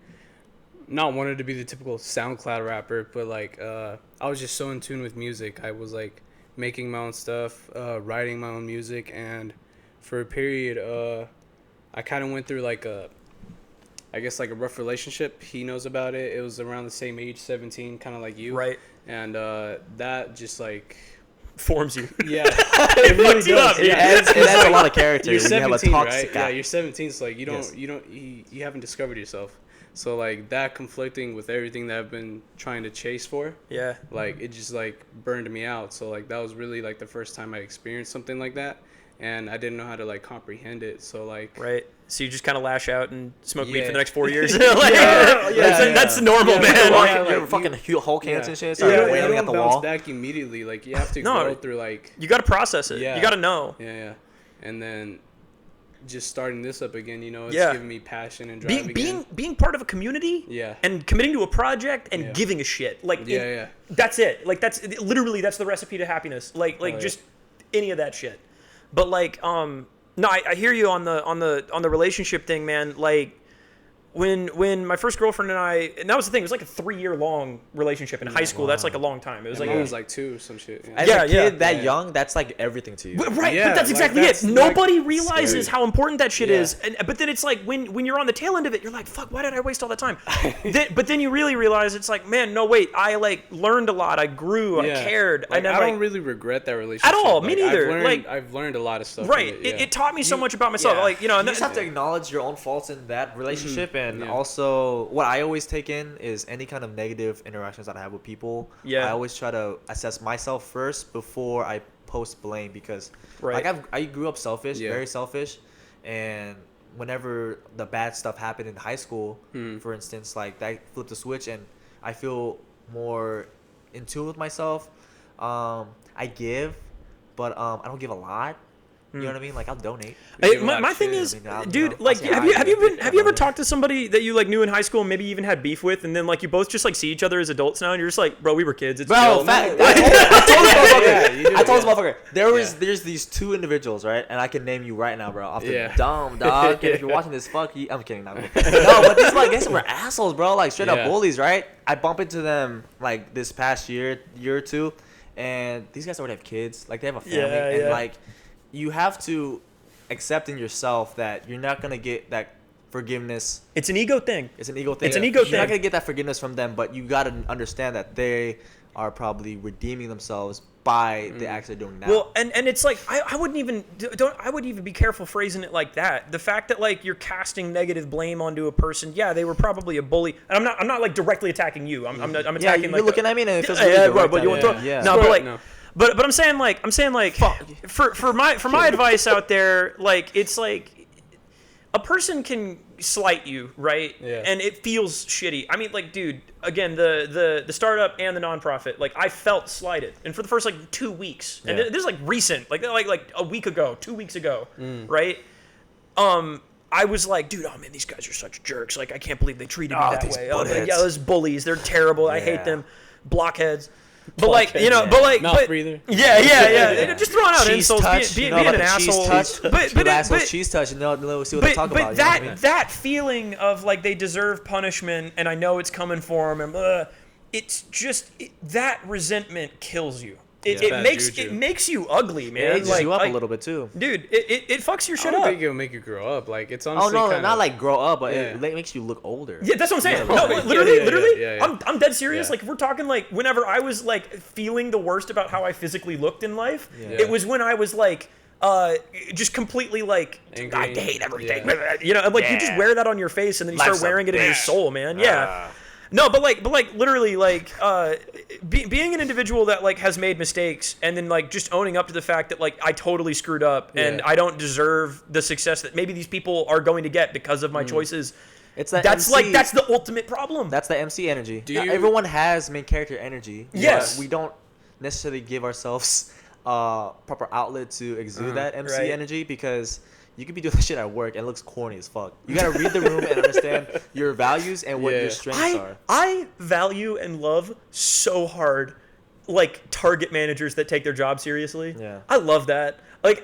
not wanted to be the typical SoundCloud rapper, but, like, I was just so in tune with music. I was, like, making my own stuff, writing my own music, and for a period, I kind of went through, like, a rough relationship. He knows about it. It was around the same age, 17, kind of like you. Right. And that just, like... forms you. Yeah. It really does. It adds a lot of character. You're 17, right? Yeah, you're 17, so, like, you haven't discovered yourself. So, like, that conflicting with everything that I've been trying to chase for. Yeah. Like, it just, like, burned me out. So, like, that was really, like, the first time I experienced something like that. And I didn't know how to, like, comprehend it. So, like... Right. So you just kind of lash out and smoke weed for the next 4 years? That's normal, man. You're fucking Hulk hands and shit. You don't bounce back immediately. Like, you have to go through, like... You got to process it. Yeah. You got to know. Yeah. And then just starting this up again, it's giving me passion and drive again. Being part of a community and committing to a project and giving a shit. Like, that's it. Like, that's the recipe to happiness. Just any of that shit. But, like, no, I hear you on the relationship thing, man. Like, when my first girlfriend and that was the thing. It was like a 3-year long relationship in high school. That's like a long time. It was it was like 2 some shit. As a kid that young, that's like everything to you. Right, but that's exactly it. Nobody realizes how important that shit is. But then it's like when you're on the tail end of it, you're like, fuck, why did I waste all that time? But then you really realize it's like, man, no, wait, I like learned a lot. I grew. I cared. Like, I don't really regret that relationship at all. Like, Me neither. I've learned a lot of stuff. Right. It taught me so much about myself. Like, you just have to acknowledge your own faults in that relationship. And also, what I always take in is any kind of negative interactions that I have with people. I always try to assess myself first before I post blame, because like I grew up selfish, very selfish, and whenever the bad stuff happened in high school, for instance, like that flipped a switch, and I feel more in tune with myself. I give, but I don't give a lot. You know what I mean? Like I'll donate. My thing is, dude, like, have you ever talked to somebody that you like knew in high school and maybe even had beef with, and then like you both just like see each other as adults now, and you're just like, bro, we were kids. It's bro, I told this motherfucker. There's these two individuals, right? And I can name you right now, bro. Off the dome, dog. And if you're watching this, fuck you. I'm kidding, not no, but these like guys were assholes, bro. Like straight up bullies, right? I bump into them like this past year or two, and these guys already have kids. Like they have a family, and like. You have to accept in yourself that you're not going to get that forgiveness. It's an ego thing. It's an ego thing. It's an ego thing. You're not going to get that forgiveness from them, but you got to understand that they are probably redeeming themselves by the acts they're doing now. Well, and it's like I wouldn't even be careful phrasing it like that. The fact that like you're casting negative blame onto a person, yeah, they were probably a bully. And I'm not like directly attacking you. I'm attacking. Yeah, you're like, looking at me and it feels really good. But you want to no, but like. No. But I'm saying like for my advice out there, like it's like a person can slight you, right? Yeah. And it feels shitty. I mean, like, dude, again, the startup and the nonprofit, like I felt slighted, and for the first like 2 weeks, and this is like recent, like a week ago, 2 weeks ago, right? I was like, dude, oh man, these guys are such jerks. Like I can't believe they treated me that way. Like, yeah, those bullies, they're terrible. I hate them, blockheads. But like, you know, mouth breather. Yeah. Just throwing out insults, being an asshole. But cheese touch, and they'll see what they talk about. But that feeling of like they deserve punishment, and I know it's coming for them, and it's just that resentment kills you. It makes you ugly, man. It ages you up a little bit too, dude. It fucks your shit up. I don't think it'll make you grow up. Like it's honestly. Oh no, not like grow up, but it makes you look older. Yeah, that's what I'm saying. No, literally. I'm dead serious. Yeah. Like if we're talking like whenever I was like feeling the worst about how I physically looked in life, it was when I was like. Just completely like angry. I hate everything. Yeah. You know, like you just wear that on your face and then you start wearing it in your soul, man. Yeah. No, but literally like being an individual that like has made mistakes and then like just owning up to the fact that like I totally screwed up and I don't deserve the success that maybe these people are going to get because of my choices. That's the ultimate problem. That's the MC energy. Everyone has main character energy. Yes. We don't necessarily give ourselves proper outlet to exude that MC energy because you could be doing shit at work and it looks corny as fuck. You gotta read the room and understand your values and what your strengths are. I value and love so hard, like target managers that take their job seriously. Yeah, I love that. Like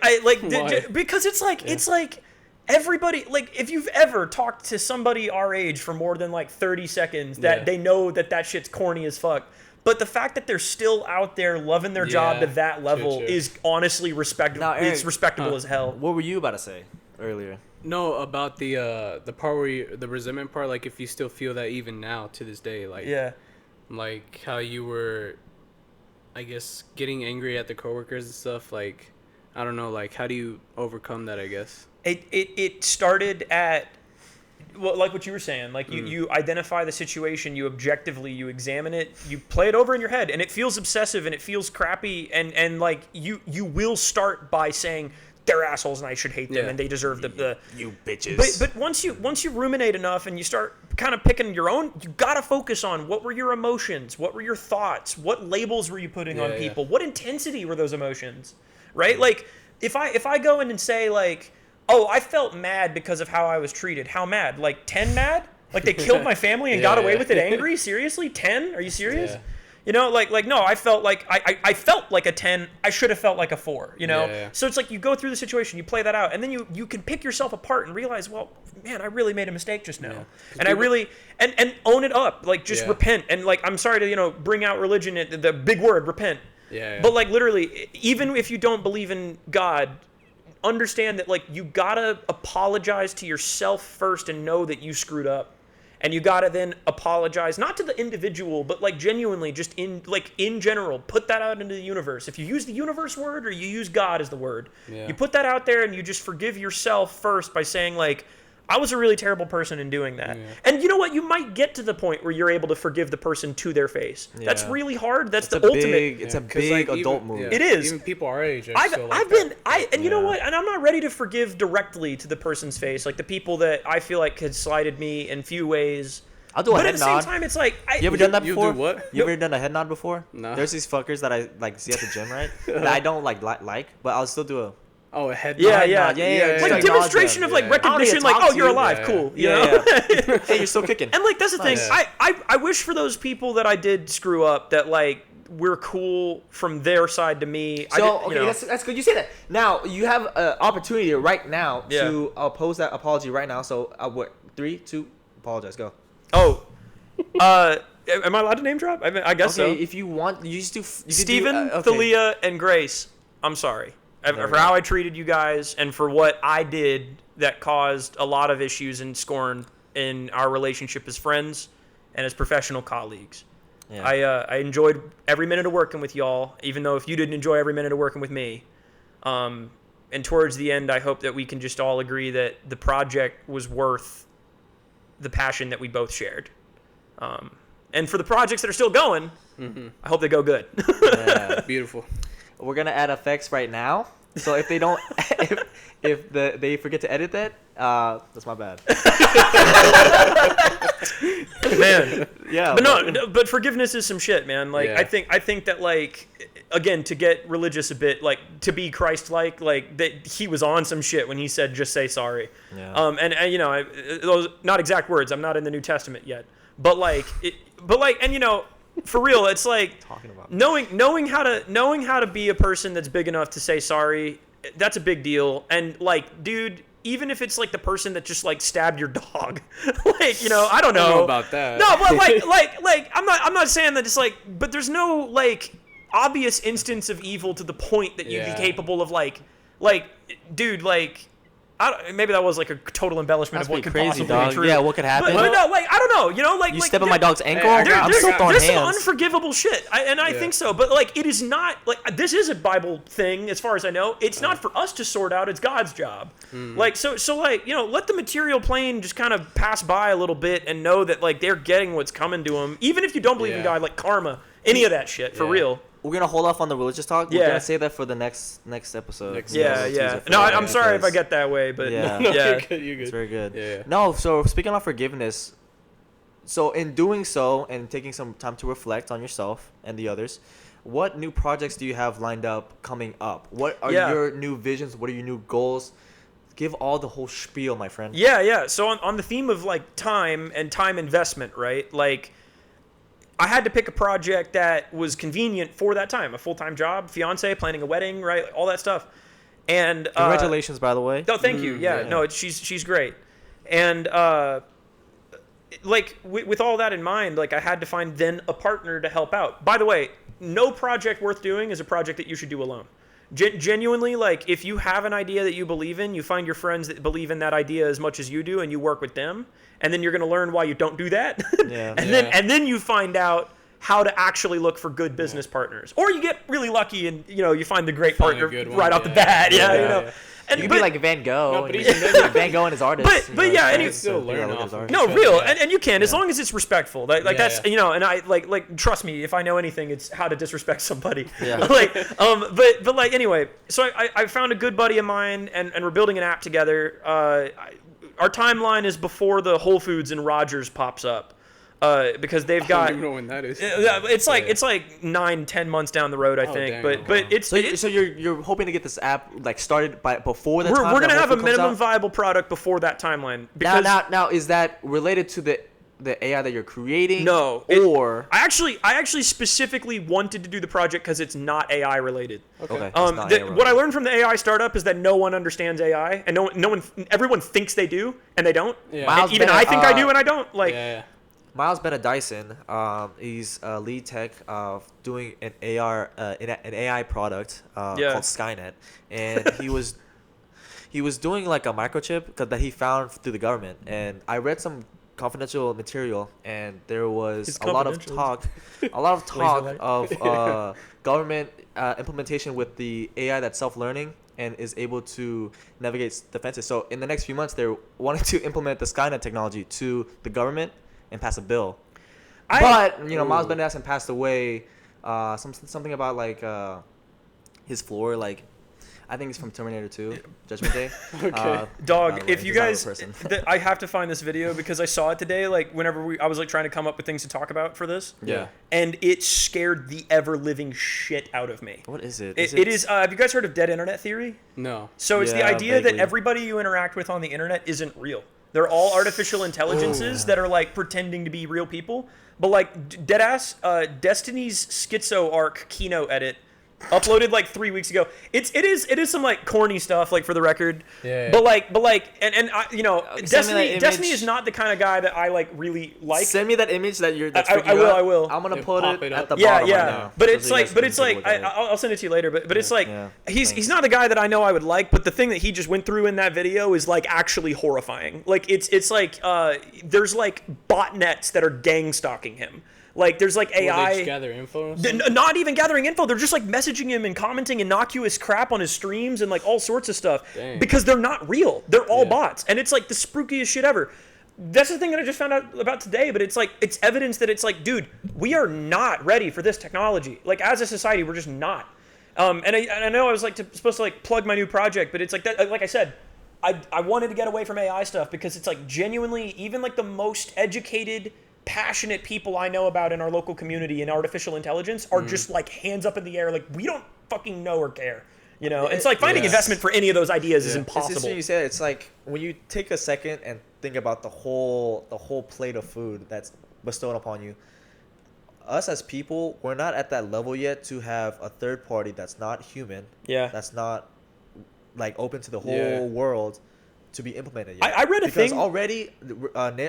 because it's like everybody, like if you've ever talked to somebody our age for more than like 30 seconds, that they know that shit's corny as fuck. But the fact that they're still out there loving their job to that level is honestly respectable. Now, Eric, it's respectable as hell. What were you about to say earlier? No, about the part where the resentment part. Like, if you still feel that even now to this day, like like how you were, I guess, getting angry at the coworkers and stuff. Like, I don't know. Like, how do you overcome that? I guess it started at. Well, like what you were saying, like you identify the situation, you examine it, you play it over in your head, and it feels obsessive and it feels crappy, and like you will start by saying they're assholes and I should hate them and they deserve the you bitches. But once you ruminate enough and you start kind of picking your own, you gotta focus on what were your emotions, what were your thoughts, what labels were you putting on people, what intensity were those emotions, right? Like if I go in and say like, oh, I felt mad because of how I was treated. How mad? Like 10 mad? Like they killed my family and got away with it angry? Seriously? 10? Are you serious? Yeah. You know, like no, I felt like I felt like a 10. I should have felt like a 4, you know? Yeah. So it's like you go through the situation, you play that out, and then you can pick yourself apart and realize, well, man, I really made a mistake just now. Yeah. And I really and own it up. Like just repent. And like I'm sorry to, bring out religion, the big word, repent. Yeah. But like literally, even if you don't believe in God, understand that like you gotta apologize to yourself first and know that you screwed up, and you gotta then apologize not to the individual but like genuinely just in general, put that out into the universe. If you use the universe word or you use God as the word, you put that out there and you just forgive yourself first by saying like, I was a really terrible person in doing that. And you know what? You might get to the point where you're able to forgive the person to their face. That's really hard. That's the ultimate. It's a big adult move. It is. Even people our age. You know what? And I'm not ready to forgive directly to the person's face. Like the people that I feel like had slighted me in few ways. I'll do a head nod. But at the same time, it's like... You ever done that before? You do what? You ever done a head nod before? No. There's these fuckers that I like see at the gym, right? That I don't like, but I'll still do a... Oh, a head Yeah, nod? yeah. Yeah. Like a Acknowledge demonstration them. of like Yeah. recognition, like, talk oh, to you're you. alive, Yeah. cool. You Yeah, know? yeah. Hey, you're still kicking. And like that's the thing. Nice. I wish for those people that I did screw up that like we're cool from their side to me. So you know. that's good. You say that. Now you have an opportunity right now Yeah. to oppose that apology right now. So what? 3, 2, apologize. Go. Oh, am I allowed to name drop? I guess Okay, so. if you want, you just do. Steven, okay. Thalia, and Grace. I'm sorry There for we how go. I treated you guys and for what I did that caused a lot of issues and scorn in our relationship as friends and as professional colleagues. Yeah. I enjoyed every minute of working with y'all, even though if you didn't enjoy every minute of working with me. And towards the end, I hope that we can just all agree that the project was worth the passion that we both shared. And for the projects that are still going, I hope they go good. Yeah. Beautiful. We're gonna add effects right now. So if they don't, if they forget to edit that, that's my bad. Man. Yeah. But no, but forgiveness is some shit, man. Like Yeah. I think that like again, to get religious a bit, like to be Christ-like, like that he was on some shit when he said just say sorry. Yeah. And you know, those not exact words. I'm not in the New Testament yet. But like and you know, for real, it's like Talking about. knowing how to be a person that's big enough to say sorry, that's a big deal. And like, dude, even if it's like the person that just like stabbed your dog, like, you know, I don't I don't know know about that. No, but like I'm not saying that it's like, but there's no like obvious instance of evil to the point that you'd Yeah. be capable of like, dude, like. Maybe that was like a total embellishment That's of what pretty could crazy, possibly dog. be true. Yeah, what could happen? But no, like I don't know. You know, like You like, step on my dog's ankle. I got I'm you. still throwing there's some hands. unforgivable shit, I think so. But like, it is not like this is a Bible thing, as far as I know. It's not for us to sort out. It's God's job. Like so like, you know, let the material plane just kind of pass by a little bit and know that like they're getting what's coming to them, even if you don't believe in Yeah. God, like karma, any of that shit, for Yeah. real. We're gonna hold off on the religious talk. We're Yeah. gonna save that for the next episode. Next Yeah, episode. yeah. for No, that I'm sorry if I because get that way, but Yeah. No, yeah. you're good. You're It's good. very good. Yeah. No, so speaking of forgiveness, so in doing so and taking some time to reflect on yourself and the others, what new projects do you have lined up coming up? What are Yeah. your new visions? What are your new goals? Give all the whole spiel, my friend. Yeah. So on the theme of like time and time investment, right? Like, I had to pick a project that was convenient for that time, a full-time job, fiance, planning a wedding, right? All that stuff. And Congratulations, by the way. No, thank you. Yeah, yeah. no, she's great. And like with all that in mind, like I had to find then a partner to help out. By the way, no project worth doing is a project that you should do alone. Genuinely, like if you have an idea that you believe in, you find your friends that believe in that idea as much as you do, and you work with them, and then you're going to learn why you don't do that. Yeah. and then you find out how to actually look for good business partners, or you get really lucky and you know you find the great Find a partner good one, right off the yeah. bat. Yeah, Yeah, you know. yeah. And, You could but- be like Van Gogh. No, but and even he's- then- Van Gogh and his artist. But- you but know, yeah, it's and like- you still yeah, learn look at off his of art. it. No, Yeah. real, Yeah. and you can as Yeah. long as it's respectful. Like Yeah, that's yeah. you know, and I like trust me, if I know anything, it's how to disrespect somebody. Yeah. like but like anyway, so I found a good buddy of mine, and we're building an app together. Our timeline is before the Whole Foods and Rogers pops up, because they've I got. don't even know when that is. It's like Yeah. it's like 9-10 months down the road, I Oh, think. dang, but okay. it's So you're hoping to get this app like started by before the we're time gonna that have a Whole Food comes minimum out? viable product before that timeline. Now, Because now, is that related to the AI that you're creating? No, Or I actually specifically wanted to do the project because it's not AI related. okay. it's not AI What I related. learned from the AI startup is that no one understands AI, and everyone thinks they do, and they don't. Yeah. And Miles even Bennett, I think I do, and I don't. Like, Yeah. Miles Bennett Dyson, he's a lead tech doing an AI product Yeah. called Skynet, and he was doing like a microchip that he found through the government. And I read some confidential material, and there was It's a lot of confidential. talk of Yeah. government implementation with the AI that's self-learning and is able to navigate defenses. So in the next few months, they're wanting to implement the Skynet technology to the government and pass a bill. But you know, Miles Ooh. Bennett hasn't passed away. Something about like his floor, like I think it's from Terminator 2, Judgment Day. Okay. Dog, if you he's not a guys, person. I have to find this video because I saw it today. Like whenever I was like trying to come up with things to talk about for this. Yeah. And it scared the ever living shit out of me. What is it? It is. Have you guys heard of dead internet theory? No. So it's the Yeah, idea that vaguely. everybody you interact with on the internet isn't real. They're all artificial intelligences that are like pretending to be real people. But like deadass, Destiny's Schizo arc keynote edit uploaded like 3 weeks ago. It is some like corny stuff, like for the record. Yeah. But and I, you know, Send me that Destiny image. is not the kind of guy that I like really like. Send me that image that you're. That's I freaking you will, out. I will. I'm gonna Yeah, put pop it it at up. the Yeah, bottom yeah. right now. But so it's you like, guys but can it's take a like, look at it. I'll send it to you later. But it's like, Yeah, he's thanks. not the guy that I know I would like. But the thing that he just went through in that video is like actually horrifying. Like it's like there's like botnets that are gang stalking him. Like there's like Will they AI. just gather info? Not even gathering info. They're just like messaging him and commenting innocuous crap on his streams and like all sorts of stuff. Dang. Because they're not real. They're all Yeah. bots. And it's like the spookiest shit ever. That's the thing that I just found out about today, but it's like it's evidence that it's like, dude, we are not ready for this technology. Like as a society, we're just not. And I know I was like supposed to like plug my new project, but it's like that. Like I said, I wanted to get away from AI stuff because it's like genuinely even like the most educated, passionate people I know about in our local community in artificial intelligence are just like hands up in the air, like we don't fucking know or care. You know, it's like finding Yes. investment for any of those ideas is Yeah. It's impossible. interesting you said it's like when you take a second and think about the whole plate of food that's bestowed upon you. Us as people, we're not at that level yet to have a third party that's not human. Yeah. That's not like open to the whole Yeah. world to be implemented yet. I read a because thing- already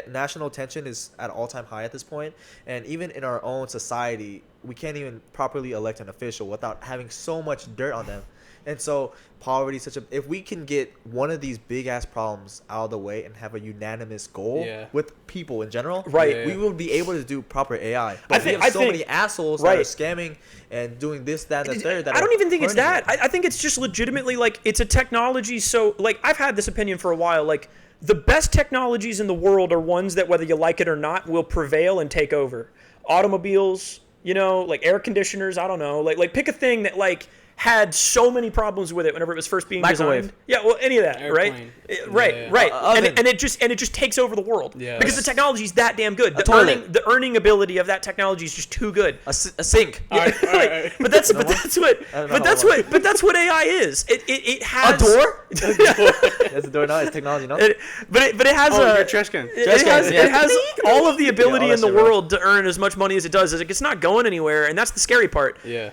national tension is at all-time high at this point, and even in our own society, we can't even properly elect an official without having so much dirt on them. And so poverty is such a if we can get one of these big ass problems out of the way and have a unanimous goal Yeah. with people in general, Right. Yeah. we will be able to do proper AI. But we think- have so I think- many assholes right. that are scamming and doing this, that, and the third. That I don't are even think it's hurting that. it. I think it's just legitimately like it's a technology. So like I've had this opinion for a while. Like the best technologies in the world are ones that whether you like it or not will prevail and take over. Automobiles, you know, like air conditioners. I don't know. Like pick a thing that like had so many problems with it whenever it was first being Microwave. designed. Yeah, well, any of that, Airplane. right? Yeah. Right. Oven. And it just takes over the world Yeah. because the technology's that damn good. toilet. The earning ability of that technology is just too good. A sink. All right, all right, all right. But that's No but one? that's what I don't know but that's how one. what but that's what AI is. It A has door? That's the door now. It's technology, no? but it has Oh, a your trash can. it has, yeah. it has all of the ability all that in the shit, right. world to earn as much money as it does. It's not going anywhere, and that's the scary part. Yeah.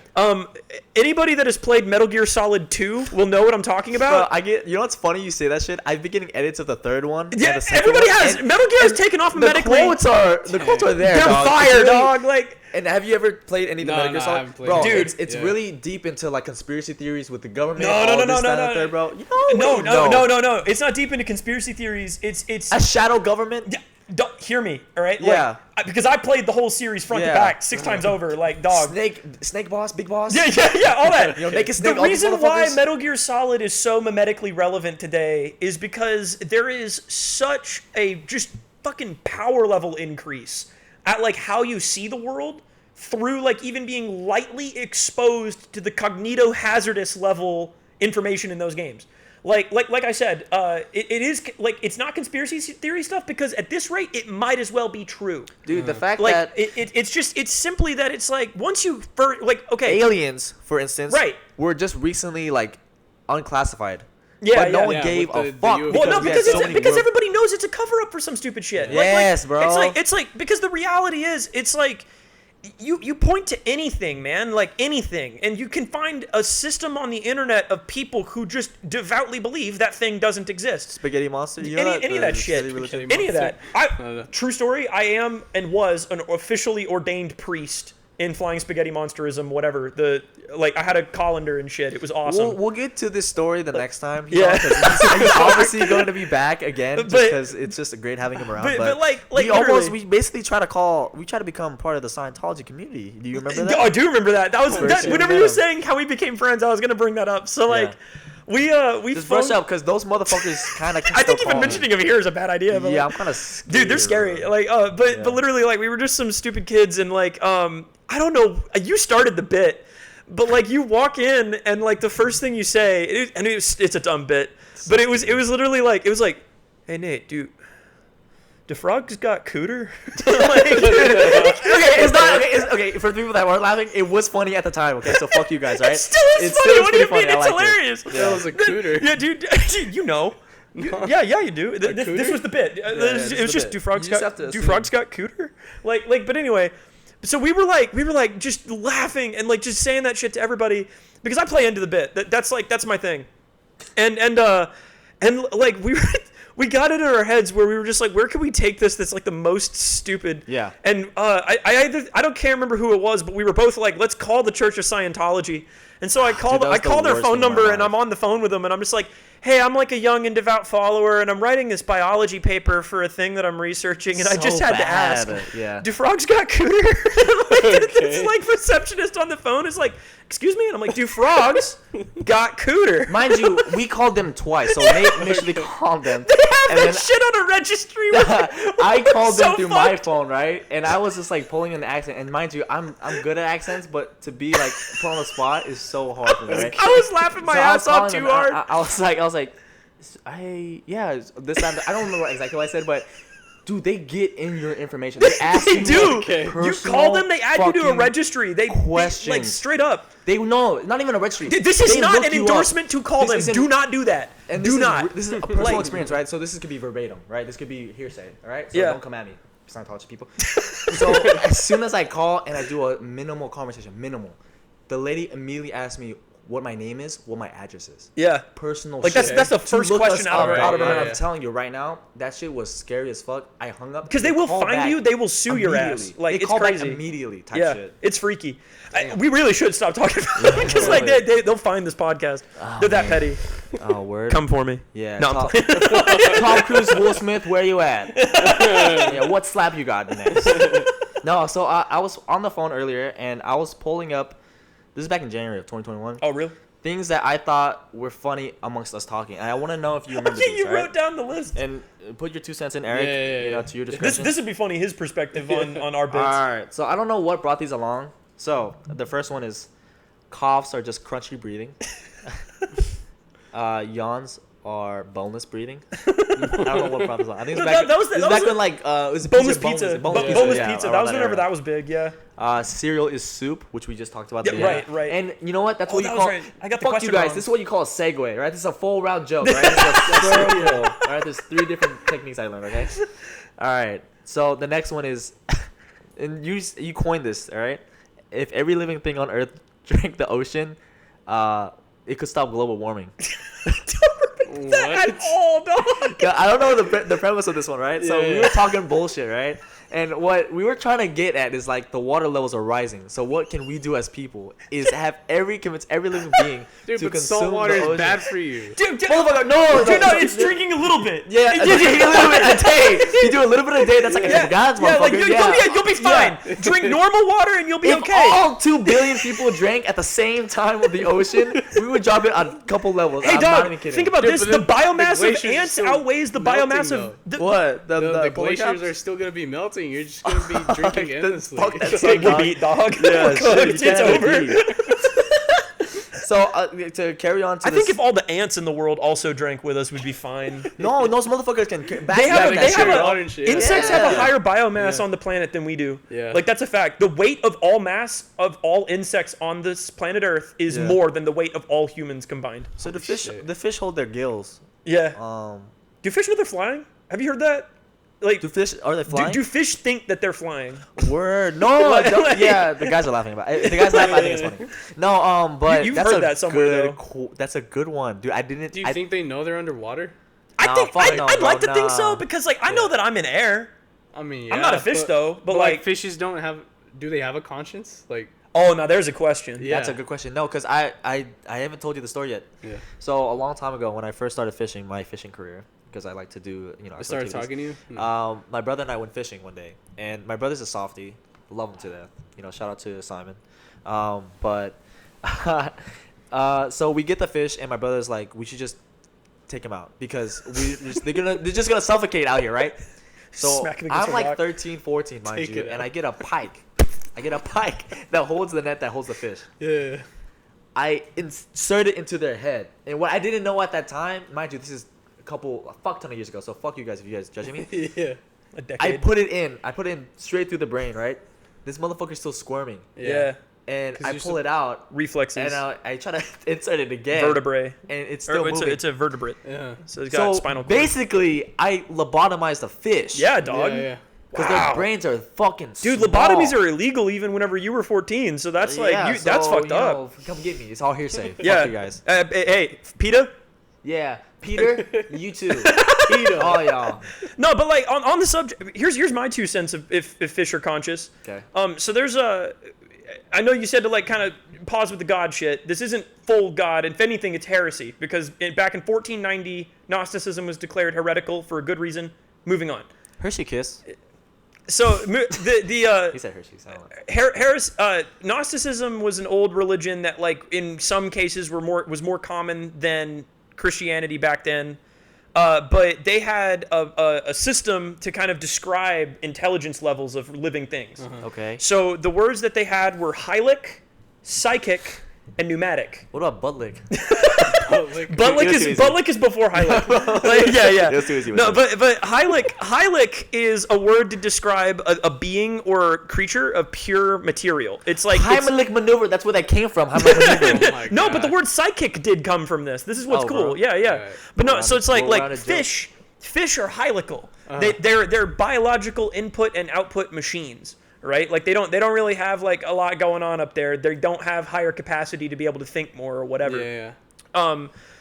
Anybody that has played Metal Gear Solid 2 will know what I'm talking Bro, about. I get. You know what's funny? You say that shit. I've been getting edits of the third one. and Yeah, the second everybody one, has. and- Metal Gear is and taken off The medically. quotes are there. They're dog. It's fire, really- dog. Like, And have you ever played any of the No, Metal Gear no, I Solid? haven't played Bro, it. Dude. it's Yeah. really deep into like conspiracy theories with the government. No, all no, no, this, no, that, no, and the no. third, bro. You no, know, no. It's not deep into conspiracy theories. It's A shadow government. Yeah, don't hear me, all right? Yeah. Because I played the whole series front to Yeah. back 6 times over, like dog. Snake boss, big boss. Yeah, all that. You know, naked snake, The all these reason why motherfuckers. Metal Gear Solid is so memetically relevant today is because there is such a just fucking power level increase at like how you see the world through like even being lightly exposed to the cognito hazardous level information in those games. Like I said, it is like it's not conspiracy theory stuff because at this rate it might as well be true. Dude, the fact Like that it's simply that it's like once you okay, aliens, for instance, Right. were just recently like unclassified. Yeah, but no yeah. one Yeah, gave with a the fuck. UFO. well, no, we had because so many because world- everybody knows it's a cover up for some stupid shit. Yes, bro. It's like because the reality is it's like you point to anything, man, like anything, and you can find a system on the internet of people who just devoutly believe that thing doesn't exist. Spaghetti monster. You know Any of that shit. Spaghetti religion? Spaghetti Any of that. Monster. True story. I am and was an officially ordained priest in Flying Spaghetti Monsterism, whatever. I had a colander and shit. It was awesome. We'll get to this story the next time. Yeah. He's obviously going to be back again, just But- because it's just great having him around. but like we basically try to become part of the Scientology community. Do you remember that? I do remember that. That was First that, year whenever we you were met him. saying how we became friends, I was gonna bring that up. So like, we Just brush up because those motherfuckers kind of. I think even mentioning them here is a bad idea. But Yeah, like, I'm kind of. dude, they're scary. Like, but literally, like, we were just some stupid kids, and like, I don't know. You started the bit, But like you walk in and like the first thing you say, it's a dumb bit, but it was literally like hey Nate, do frogs got cooter? Okay, it's not okay. For the people that weren't laughing, it was funny at the time. Okay, so fuck you guys, right? It still is funny. What do you mean? It's hilarious. That was a cooter. Yeah, dude. You know. Yeah, you do. This was the bit. It was just do frogs got cooter? Like, but anyway. So we were like just laughing and like just saying that shit to everybody because I play into the bit. That's my thing. And like we got it in our heads where we were just like, where can we take this that's like the most stupid? Yeah. And I can't remember who it was, but we were both like, let's call the Church of Scientology. And so I called their phone number and I'm on the phone with them and I'm just like, hey, I'm like a young and devout follower and I'm writing this biology paper for a thing that I'm researching and I just had to ask, do frogs got cooter? It's like receptionist on the phone is like, excuse me? And I'm like, do frogs got cooter? Mind you, we called them twice, so Nate initially called them. They have that shit on a registry. I called them through my phone, right? And I was just like pulling an accent. And mind you, I'm good at accents, but to be like put on the spot is so hard for me, right? I was laughing my ass off too hard. I was like, this time I don't remember exactly what I said, but dude, they get in your information. They ask They do. You call them, they add you to a registry. They like straight up. They know, not even a registry. This is not an endorsement to call them. Do not do that. And do not. This is a personal experience, right? So this could be verbatim, right? This could be hearsay, all right? So don't come at me, Scientology people. So as soon as I call and I do a minimal conversation, the lady immediately asks me what my name is, what my address is. Yeah. Personal like shit. That's the first question out of her mouth. I'm telling you right now, that shit was scary as fuck. I hung up. Because they will find you, they will sue your ass. Like, it's crazy. Immediately type shit. It's freaky. We really should stop talking about it because like they'll find this podcast. They're that petty. Oh, word. Come for me. Yeah. No, Tom Cruise, Will Smith, where you at? Yeah, what slap you got next? No, so I was on the phone earlier and I was pulling up. This is back in January of 2021. Oh, really? Things that I thought were funny amongst us talking. And I want to know if you remember these, you wrote down the list. And put your 2 cents in, Eric. You know, to your discretion. This would be funny, his perspective on our bits. All right. So I don't know what brought these along. So the first one is coughs are just crunchy breathing. Yawns are boneless breathing. I don't know what brought this along. I think it's back when like it was boneless pizza. Boneless Yeah, pizza. That was whenever that was big. Yeah. Cereal is soup, which we just talked about. Yeah, right. And you know what? That's what you call. Right. I got the fuck question you guys. wrong. This is what you call a segue, right? This is a full round joke, right? It's a circle. All right. There's 3 different techniques I learned. Okay. All right. So the next one is, and you coined this. All right. If every living thing on Earth drank the ocean, it could stop global warming. Don't that at all, dog. I don't know the premise of this one, right? So we were talking bullshit, right? And what we were trying to get at is like the water levels are rising. So what can we do as people is have convince every living being to consume salt water the ocean. is bad for you. Dude, motherfucker, no, it's drinking a little bit. Yeah, a little bit a day. You do a little bit a day. That's like a God's motherfucker. You'll be fine. Drink normal water and you'll be if okay. If all 2 billion people drank at the same time of the ocean, we would drop it on a couple levels. Hey, I'm dog, not even kidding. think about this. The biomass of ants outweighs the biomass of... What? The glaciers are still going to be melting. You're just going to be drinking endlessly. Fuck that Take your beat, dog. Yeah, it's over. So to carry on to I think if all the ants in the world also drank with us, we'd be fine. No, those motherfuckers can Insects have a higher biomass on the planet than we do. Yeah. Like, that's a fact. The weight of all mass of all insects on this planet Earth is more than the weight of all humans combined. So the fish hold their gills. Yeah. Do fish know they're flying? Have you heard that? Like, Are they flying? Do fish think that they're flying? Word. No. Yeah, the guys are laughing about it. If the guys laugh, I think it's funny. No, but you've heard that somewhere, though. That's a good one, dude. Do you think they know they're underwater? I'd like to think so because, like, I know that I'm in air. I mean, I'm not a fish though, but like fishes don't have. Do they have a conscience? Like, oh, now there's a question. Yeah. That's a good question. No, because I haven't told you the story yet. Yeah. So a long time ago, when I first started fishing, my fishing career, because I like to do, I started talking to you. My brother and I went fishing one day, and my brother's a softie, love him to death. Shout out to Simon. So we get the fish, and my brother's like, we should just take him out because they're just gonna suffocate out here, right? So I'm like 13, 14, mind you, and I get a pike. That holds the net that holds the fish. Yeah. I insert it into their head. And what I didn't know at that time, mind you, this is a fuck ton of years ago, so fuck you guys if you guys judging me. Yeah. A decade. I put it in straight through the brain, right? This motherfucker's still squirming. Yeah. And I pull it out. Reflexes. And I try to insert it again. Vertebrae. And it's still moving. It's a vertebrate. Yeah. So it's got spinal cord. Basically, I lobotomized a fish. Yeah, dog. Yeah. Because their brains are fucking Dude, small. lobotomies are illegal even whenever you were 14. So that's like, that's fucked up. Come get me. It's all hearsay. Yeah. Fuck you guys. Hey, PETA? Yeah. Peter, you too. PETA. All y'all. No, but like on the subject, here's my 2 cents of if fish are conscious. Okay. So there's I know you said to like kind of pause with the God shit. This isn't full God. If anything, it's heresy because back in 1490, Gnosticism was declared heretical for a good reason. Moving on. Hershey kiss. So He said Hershey. Gnosticism was an old religion that like in some cases was more common than Christianity back then. But they had a system to kind of describe intelligence levels of living things. Okay. So the words that they had were hylic, psychic, and pneumatic. What about butt lick? Buttlick is before hylic. Like, yeah. It was too easy. No, but hylic is a word to describe a being or creature of pure material. It's like Heimlich maneuver. That's where that came from. Heimlich maneuver. Oh my no, God. but the word psychic did come from this. This is what's Oh, cool. bro. Yeah. Right. But no, Go so around it's like go around a fish. Fish are hylical. They're biological input and output machines, right? Like they don't really have like a lot going on up there. They don't have higher capacity to be able to think more or whatever. Yeah.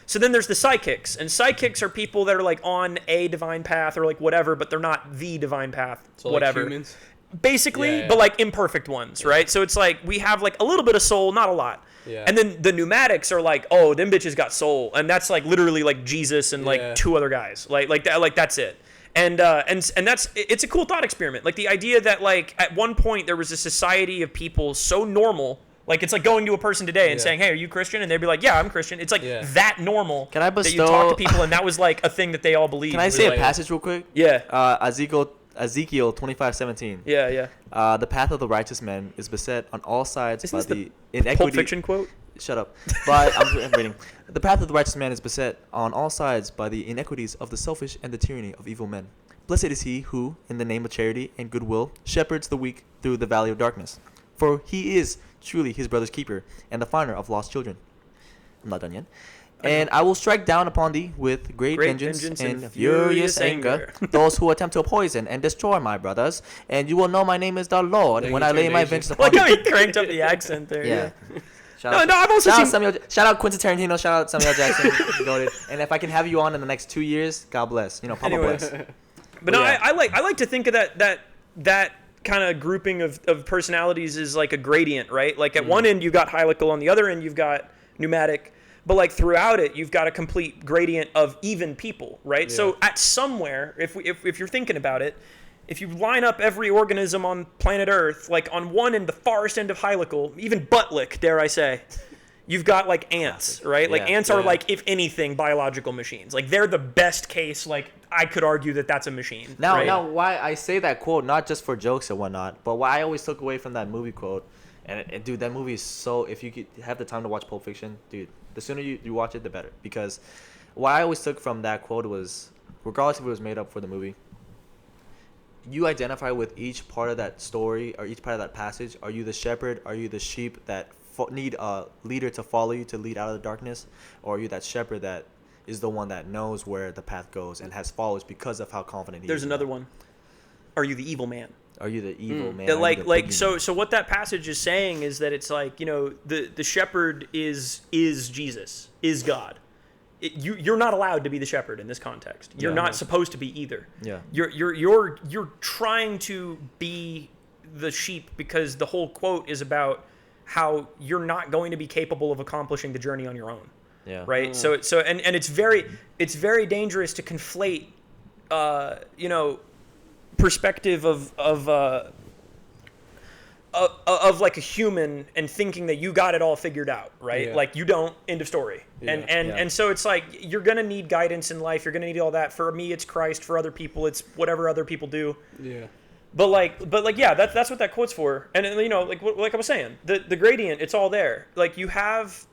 So then there's the psychics, and psychics are people that are like on a divine path or like whatever, but they're not the divine path. So whatever. like humans. Basically, Yeah. but like imperfect ones, right? So it's like we have like a little bit of soul, not a lot. Yeah. And then the pneumatics are like, oh, them bitches got soul, and that's like literally like Jesus and like Yeah. 2 other guys, like that, like that's it. And that's it's a cool thought experiment. Like the idea that like at one point there was a society of people so normal, like it's like going to a person today and Yeah. saying, hey, are you Christian? And they'd be like, yeah, I'm Christian. It's like Yeah. that normal. Can I that you bestow- talk to people, and that was like a thing that they all believed. Can I It was say a like- passage real quick? Yeah. Ezekiel 25:17. Yeah. The path of the righteous man is beset on all sides Isn't by this the the Pulp inequity. Fiction quote? Shut up. I'm reading. The path of the righteous man is beset on all sides by the inequities of the selfish and the tyranny of evil men. Blessed is he who, in the name of charity and goodwill, shepherds the weak through the valley of darkness. For he is truly his brother's keeper and the finder of lost children. I'm not done yet. And I will strike down upon thee with great vengeance and furious anger those who attempt to poison and destroy my brothers. And you will know my name is the Lord Like when I lay my intimidation. vengeance upon Like how you. he cranked up the accent there. Yeah. No, I've also shout seen- out Samuel, shout out Quentin Tarantino, shout out Samuel Jackson. Goated. And if I can have you on in the next 2 years, God bless. You know, Papa Anyways. bless. But no, yeah. I like to think of that kind of grouping of personalities is like a gradient, right? Like at one end you've got hylical, on the other end you've got pneumatic, but like throughout it you've got a complete gradient of even people, right? Yeah. So at somewhere, if you're thinking about it, if you line up every organism on planet Earth, like on one end, the farthest end of hylical, even buttlick, dare I say, you've got like ants, right? Like Yeah. ants are Yeah. like, if anything, biological machines. Like they're the best case. Like I could argue that that's a machine. Now, right? now, why I say that quote, not just for jokes and whatnot, but why I always took away from that movie quote, and dude, that movie is so, if you could have the time to watch Pulp Fiction, dude, the sooner you watch it, the better. Because what I always took from that quote was, regardless if it was made up for the movie, you identify with each part of that story or each part of that passage. Are you the shepherd? Are you the sheep that need a leader to follow you to lead out of the darkness? Or are you that shepherd that is the one that knows where the path goes and has followers because of how confident he is? There's another one. Are you the evil man? Are you the evil man? That, Are you the like boogeyman? so what that passage is saying is that it's like, you know, the shepherd is Jesus, is God. You're not allowed to be the shepherd in this context. You're Yeah. not supposed to be either. Yeah. You're trying to be the sheep because the whole quote is about how you're not going to be capable of accomplishing the journey on your own. Yeah. Right. So and it's very dangerous to conflate, perspective of like a human and thinking that you got it all figured out, right? Yeah. Like you don't. End of story. Yeah. And so it's like you're gonna need guidance in life. You're gonna need all that. For me, it's Christ. For other people, it's whatever other people do. Yeah. But yeah, that's what that quote's for. And you know, like I was saying, the gradient, it's all there. Like you have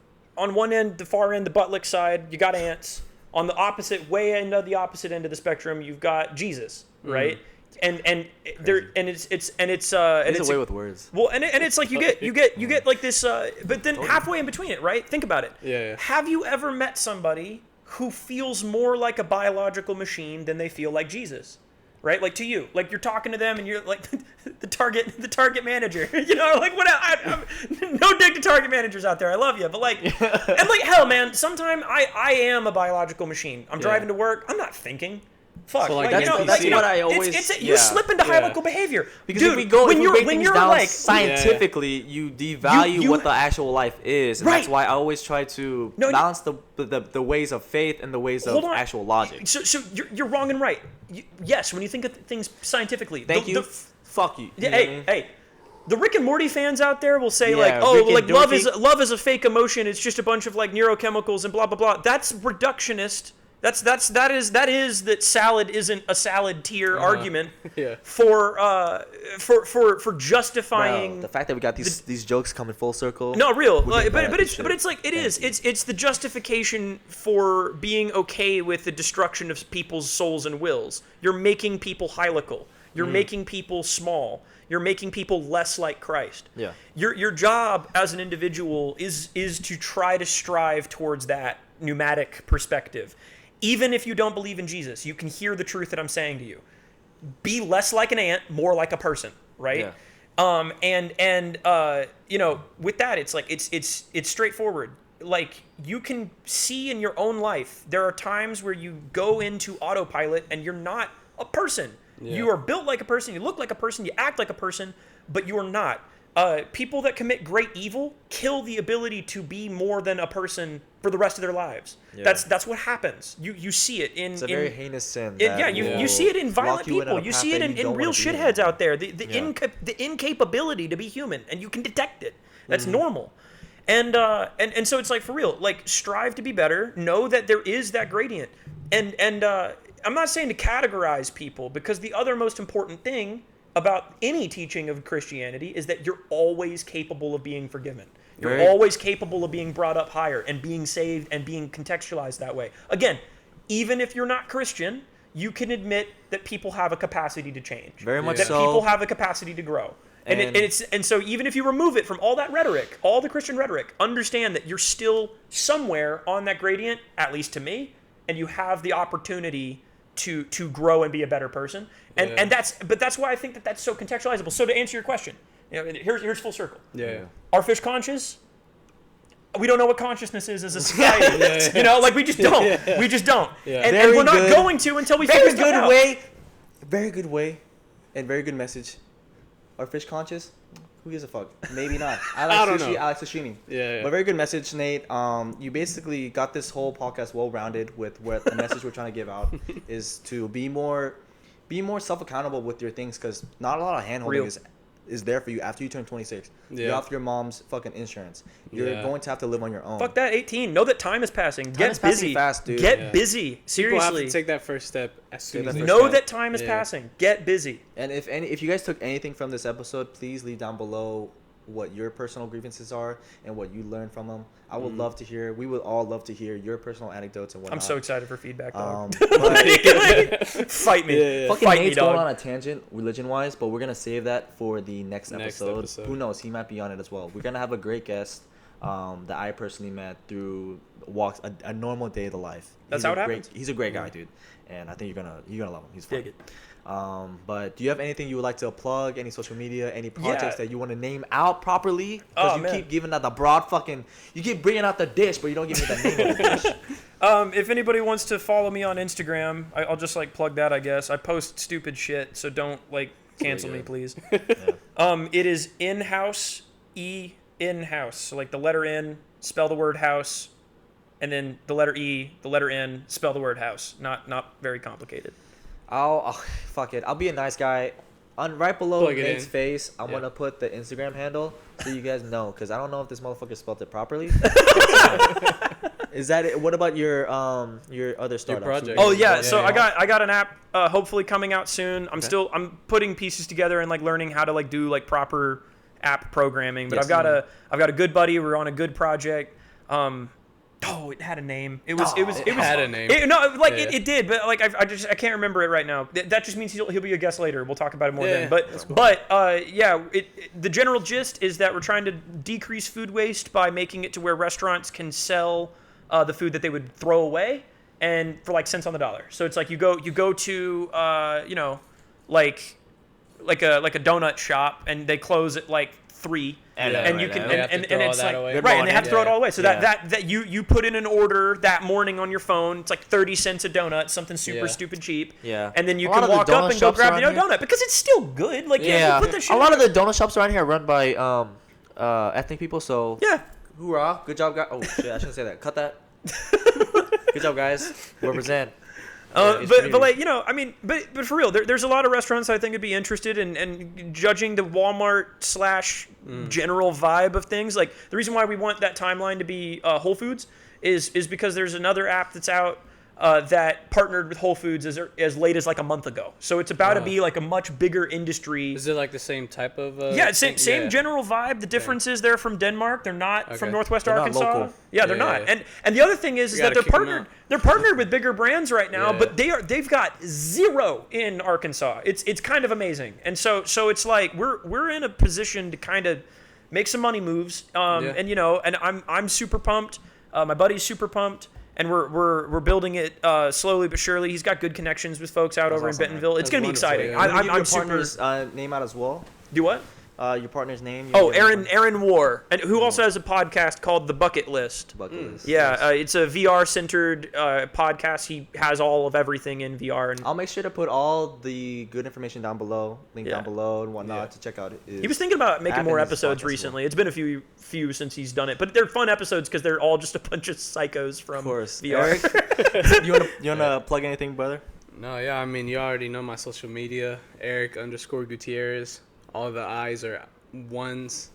on one end, the far end, the butt lick side, you got ants. On the opposite end of the spectrum, you've got Jesus, right? And it's away with words. Well, and it's like you get like this, but then halfway in between it, right? Think about it. Yeah. Have you ever met somebody who feels more like a biological machine than they feel like Jesus? Right, like to you, like you're talking to them, and you're like the target manager. You know, like what? I'm no dig to target managers out there. I love you, but like, and like hell, man. Sometimes I am a biological machine. I'm driving to work. I'm not thinking. Fuck, so like that's what I always. You slip into hierarchical behavior, because dude. if we break things down like scientifically, you devalue what the actual life is, and that's why I always try to balance the ways of faith and the ways of actual logic. So you're wrong and right. Yes, when you think of things scientifically. Thank you. Fuck you. Yeah, hey. The Rick and Morty fans out there will say love is a fake emotion. It's just a bunch of like neurochemicals and blah blah blah. That's reductionist. That is that salad isn't a salad tier argument for justifying. Bro, the fact that we got these jokes coming full circle. No, real, but it's like it's the justification for being okay with the destruction of people's souls and wills. You're making people hierarchical. You're making people small. You're making people less like Christ. Yeah. Your job as an individual is to try to strive towards that pneumatic perspective. Even if you don't believe in Jesus, you can hear the truth that I'm saying to you. Be less like an ant, more like a person, right? Yeah. You know, with that, it's like it's straightforward. Like you can see in your own life, there are times where you go into autopilot and you're not a person. Yeah. You are built like a person, you look like a person, you act like a person, but you are not. People that commit great evil kill the ability to be more than a person for the rest of their lives. Yeah. That's what happens. You see it in... It's a very heinous sin. You see it in violent people. You see it in real shitheads out there. The incapability to be human, and you can detect it. That's normal. And so it's like, for real, like, strive to be better. Know that there is that gradient. And I'm not saying to categorize people, because the other most important thing about any teaching of Christianity is that you're always capable of being forgiven. You're always capable of being brought up higher and being saved and being contextualized that way. Again, even if you're not Christian, you can admit that people have a capacity to change. Very much that so. People have a capacity to grow. And so even if you remove it from all that rhetoric, all the Christian rhetoric, understand that you're still somewhere on that gradient, at least to me, and you have the opportunity to grow and be a better person. And that's why I think that that's so contextualizable. So to answer your question, you know, here's full circle. Yeah. Are fish conscious? We don't know what consciousness is as a society. You know, like we just don't. Yeah. We just don't. Yeah. And we're not going to until we figure stuff out. Very good way, and very good message. Are fish conscious? Who gives a fuck? Maybe not. I like sashimi. Yeah. But very good message, Nate. You basically got this whole podcast well-rounded with what the message we're trying to give out is to be more self-accountable with your things, because not a lot of hand-holding is there for you after you turn 26. Yeah. You're off your mom's fucking insurance. You're going to have to live on your own. Fuck that, 18. Know that time is passing. Get busy. Fast, dude. Get busy. Seriously. People have to take that first step as soon as know that time is passing. Get busy. And if you guys took anything from this episode, please leave down below what your personal grievances are and what you learned from them. I would love to hear. We would all love to hear your personal anecdotes and whatnot. I'm so excited for feedback, dog. Fight me. Fucking Nate's going on a tangent, religion-wise, but we're gonna save that for the next episode. Who knows? He might be on it as well. We're gonna have a great guest that I personally met through walks a normal day of the life. That's how it happens. He's a great guy, dude, and I think you're gonna love him. He's fun. Dig it. But do you have anything you would like to plug? Any social media? Any projects that you want to name out properly? Because keep giving out the broad fucking. You keep bringing out the dish, but you don't give me the name of the dish. If anybody wants to follow me on Instagram, I'll just like plug that. I guess I post stupid shit, so don't like cancel me, please. It is in-house, in-house. So like the letter N, spell the word house, and then the letter E, the letter N, spell the word house. Not very complicated. Fuck it. I'll be a nice guy. Right below Nate's face, I'm gonna put the Instagram handle so you guys know, because I don't know if this motherfucker spelled it properly. Is that it? What about your other startup? Your project. Oh yeah. So I got an app hopefully coming out soon. I'm putting pieces together and like learning how to like do like proper app programming. But I've got a good buddy. We're on a good project. Oh, it had a name. It had a name. It did, but like I can't remember it right now. That just means he'll be a guest later. We'll talk about it more then. But the general gist is that we're trying to decrease food waste by making it to where restaurants can sell the food that they would throw away and for like cents on the dollar. So it's like you go to like a donut shop and they close at like 3. And you can and it's like right, and they have to throw it all away. So that you put in an order that morning on your phone. It's like 30 cents a donut, something super stupid cheap. Yeah. And then you can walk up and go grab your donut because it's still good. Like put the shit a lot of the donut shops around here are run by ethnic people. So hoorah, good job, guys. Oh shit, I shouldn't say that. Cut that. Good job, guys. Represent. But like I mean, but for real, there's a lot of restaurants I think would be interested in judging the Walmart / general vibe of things. Like the reason why we want that timeline to be Whole Foods is because there's another app that's out that partnered with Whole Foods as late as like a month ago. So it's about to be like a much bigger industry. Is it like the same type of? Same general vibe. The difference is they're from Denmark. They're not from Northwest Arkansas. Not local. Yeah, they're not. Yeah. And the other thing is that they're partnered. They're partnered with bigger brands right now, but they've got 0 in Arkansas. It's kind of amazing. And so it's like we're in a position to kind of make some money moves. And I'm super pumped. My buddy's super pumped. And we're building it slowly but surely. He's got good connections with folks out over in Bentonville. It's going to be exciting. Yeah. I'm super. Partner's name out as well. Do what? Your partner's name. Aaron War, and who also has a podcast called The Bucket List. Yeah, it's a VR-centered podcast. He has all of everything in VR. And I'll make sure to put all the good information down below, link down below and whatnot to check out. He was thinking about making more episodes recently. It's been a few since he's done it, but they're fun episodes because they're all just a bunch of psychos from VR. Eric, you wanna plug anything, brother? No, yeah, I mean you already know my social media, Eric_Gutierrez. All the I's are 1s,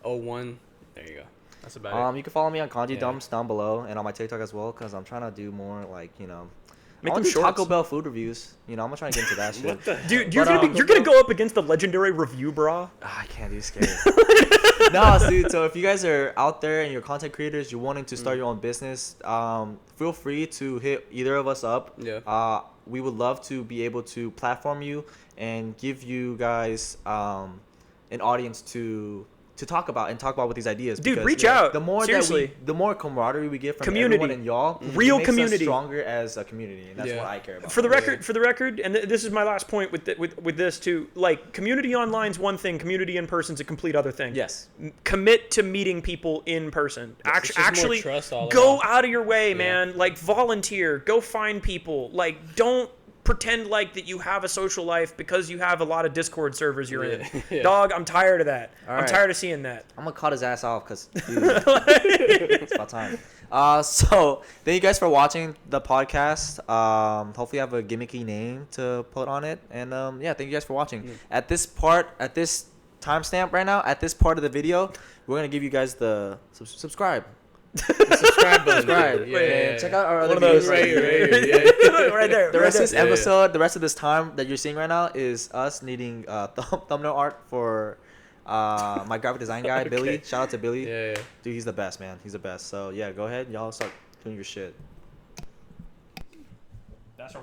01. There you go. That's about it. You can follow me on Kanji Dumps down below and on my TikTok as well because I'm trying to do more like I Make want them to do Taco shorts. Bell food reviews. I'm gonna try to get into that shit. Dude, you're gonna go up against the legendary Review Bra. I can't be scared. No, dude. So if you guys are out there and you're content creators, you're wanting to start your own business, feel free to hit either of us up. Yeah. We would love to be able to platform you and give you guys an audience to talk about with these ideas. Dude, reach out. The more seriously, the more camaraderie we get from community everyone and y'all, real it makes community, us stronger as a community, and that's what I care about. For the record, and this is my last point with this too. Like, community online's one thing, community in person's a complete other thing. Yes. Commit to meeting people in person. Actually, go go out of your way, man. Like, volunteer. Go find people. Like, don't pretend like that you have a social life because you have a lot of Discord servers you're in. Dog, I'm tired of that. I'm tired of seeing that. I'm gonna cut his ass off because it's about time. So thank you guys for watching the podcast. Hopefully I have a gimmicky name to put on it. And thank you guys for watching. At this timestamp right now, at this part of the video, we're gonna give you guys the subscribe. subscribe button. Yeah. Check out our other videos right here. Right there. The rest of this episode, the rest of this time that you're seeing right now is us needing thumbnail art for my graphic design guy, Billy. Shout out to Billy. Yeah. Dude, he's the best, man. He's the best. So yeah, go ahead, y'all start doing your shit. That's a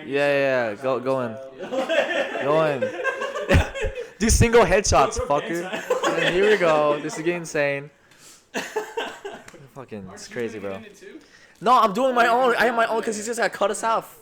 Yeah. Go in. Do single headshots, fucker. Yeah, here we go. This is getting insane. Fucking, it's crazy, bro. No, I'm doing my own. I have my own because he just got cut us off.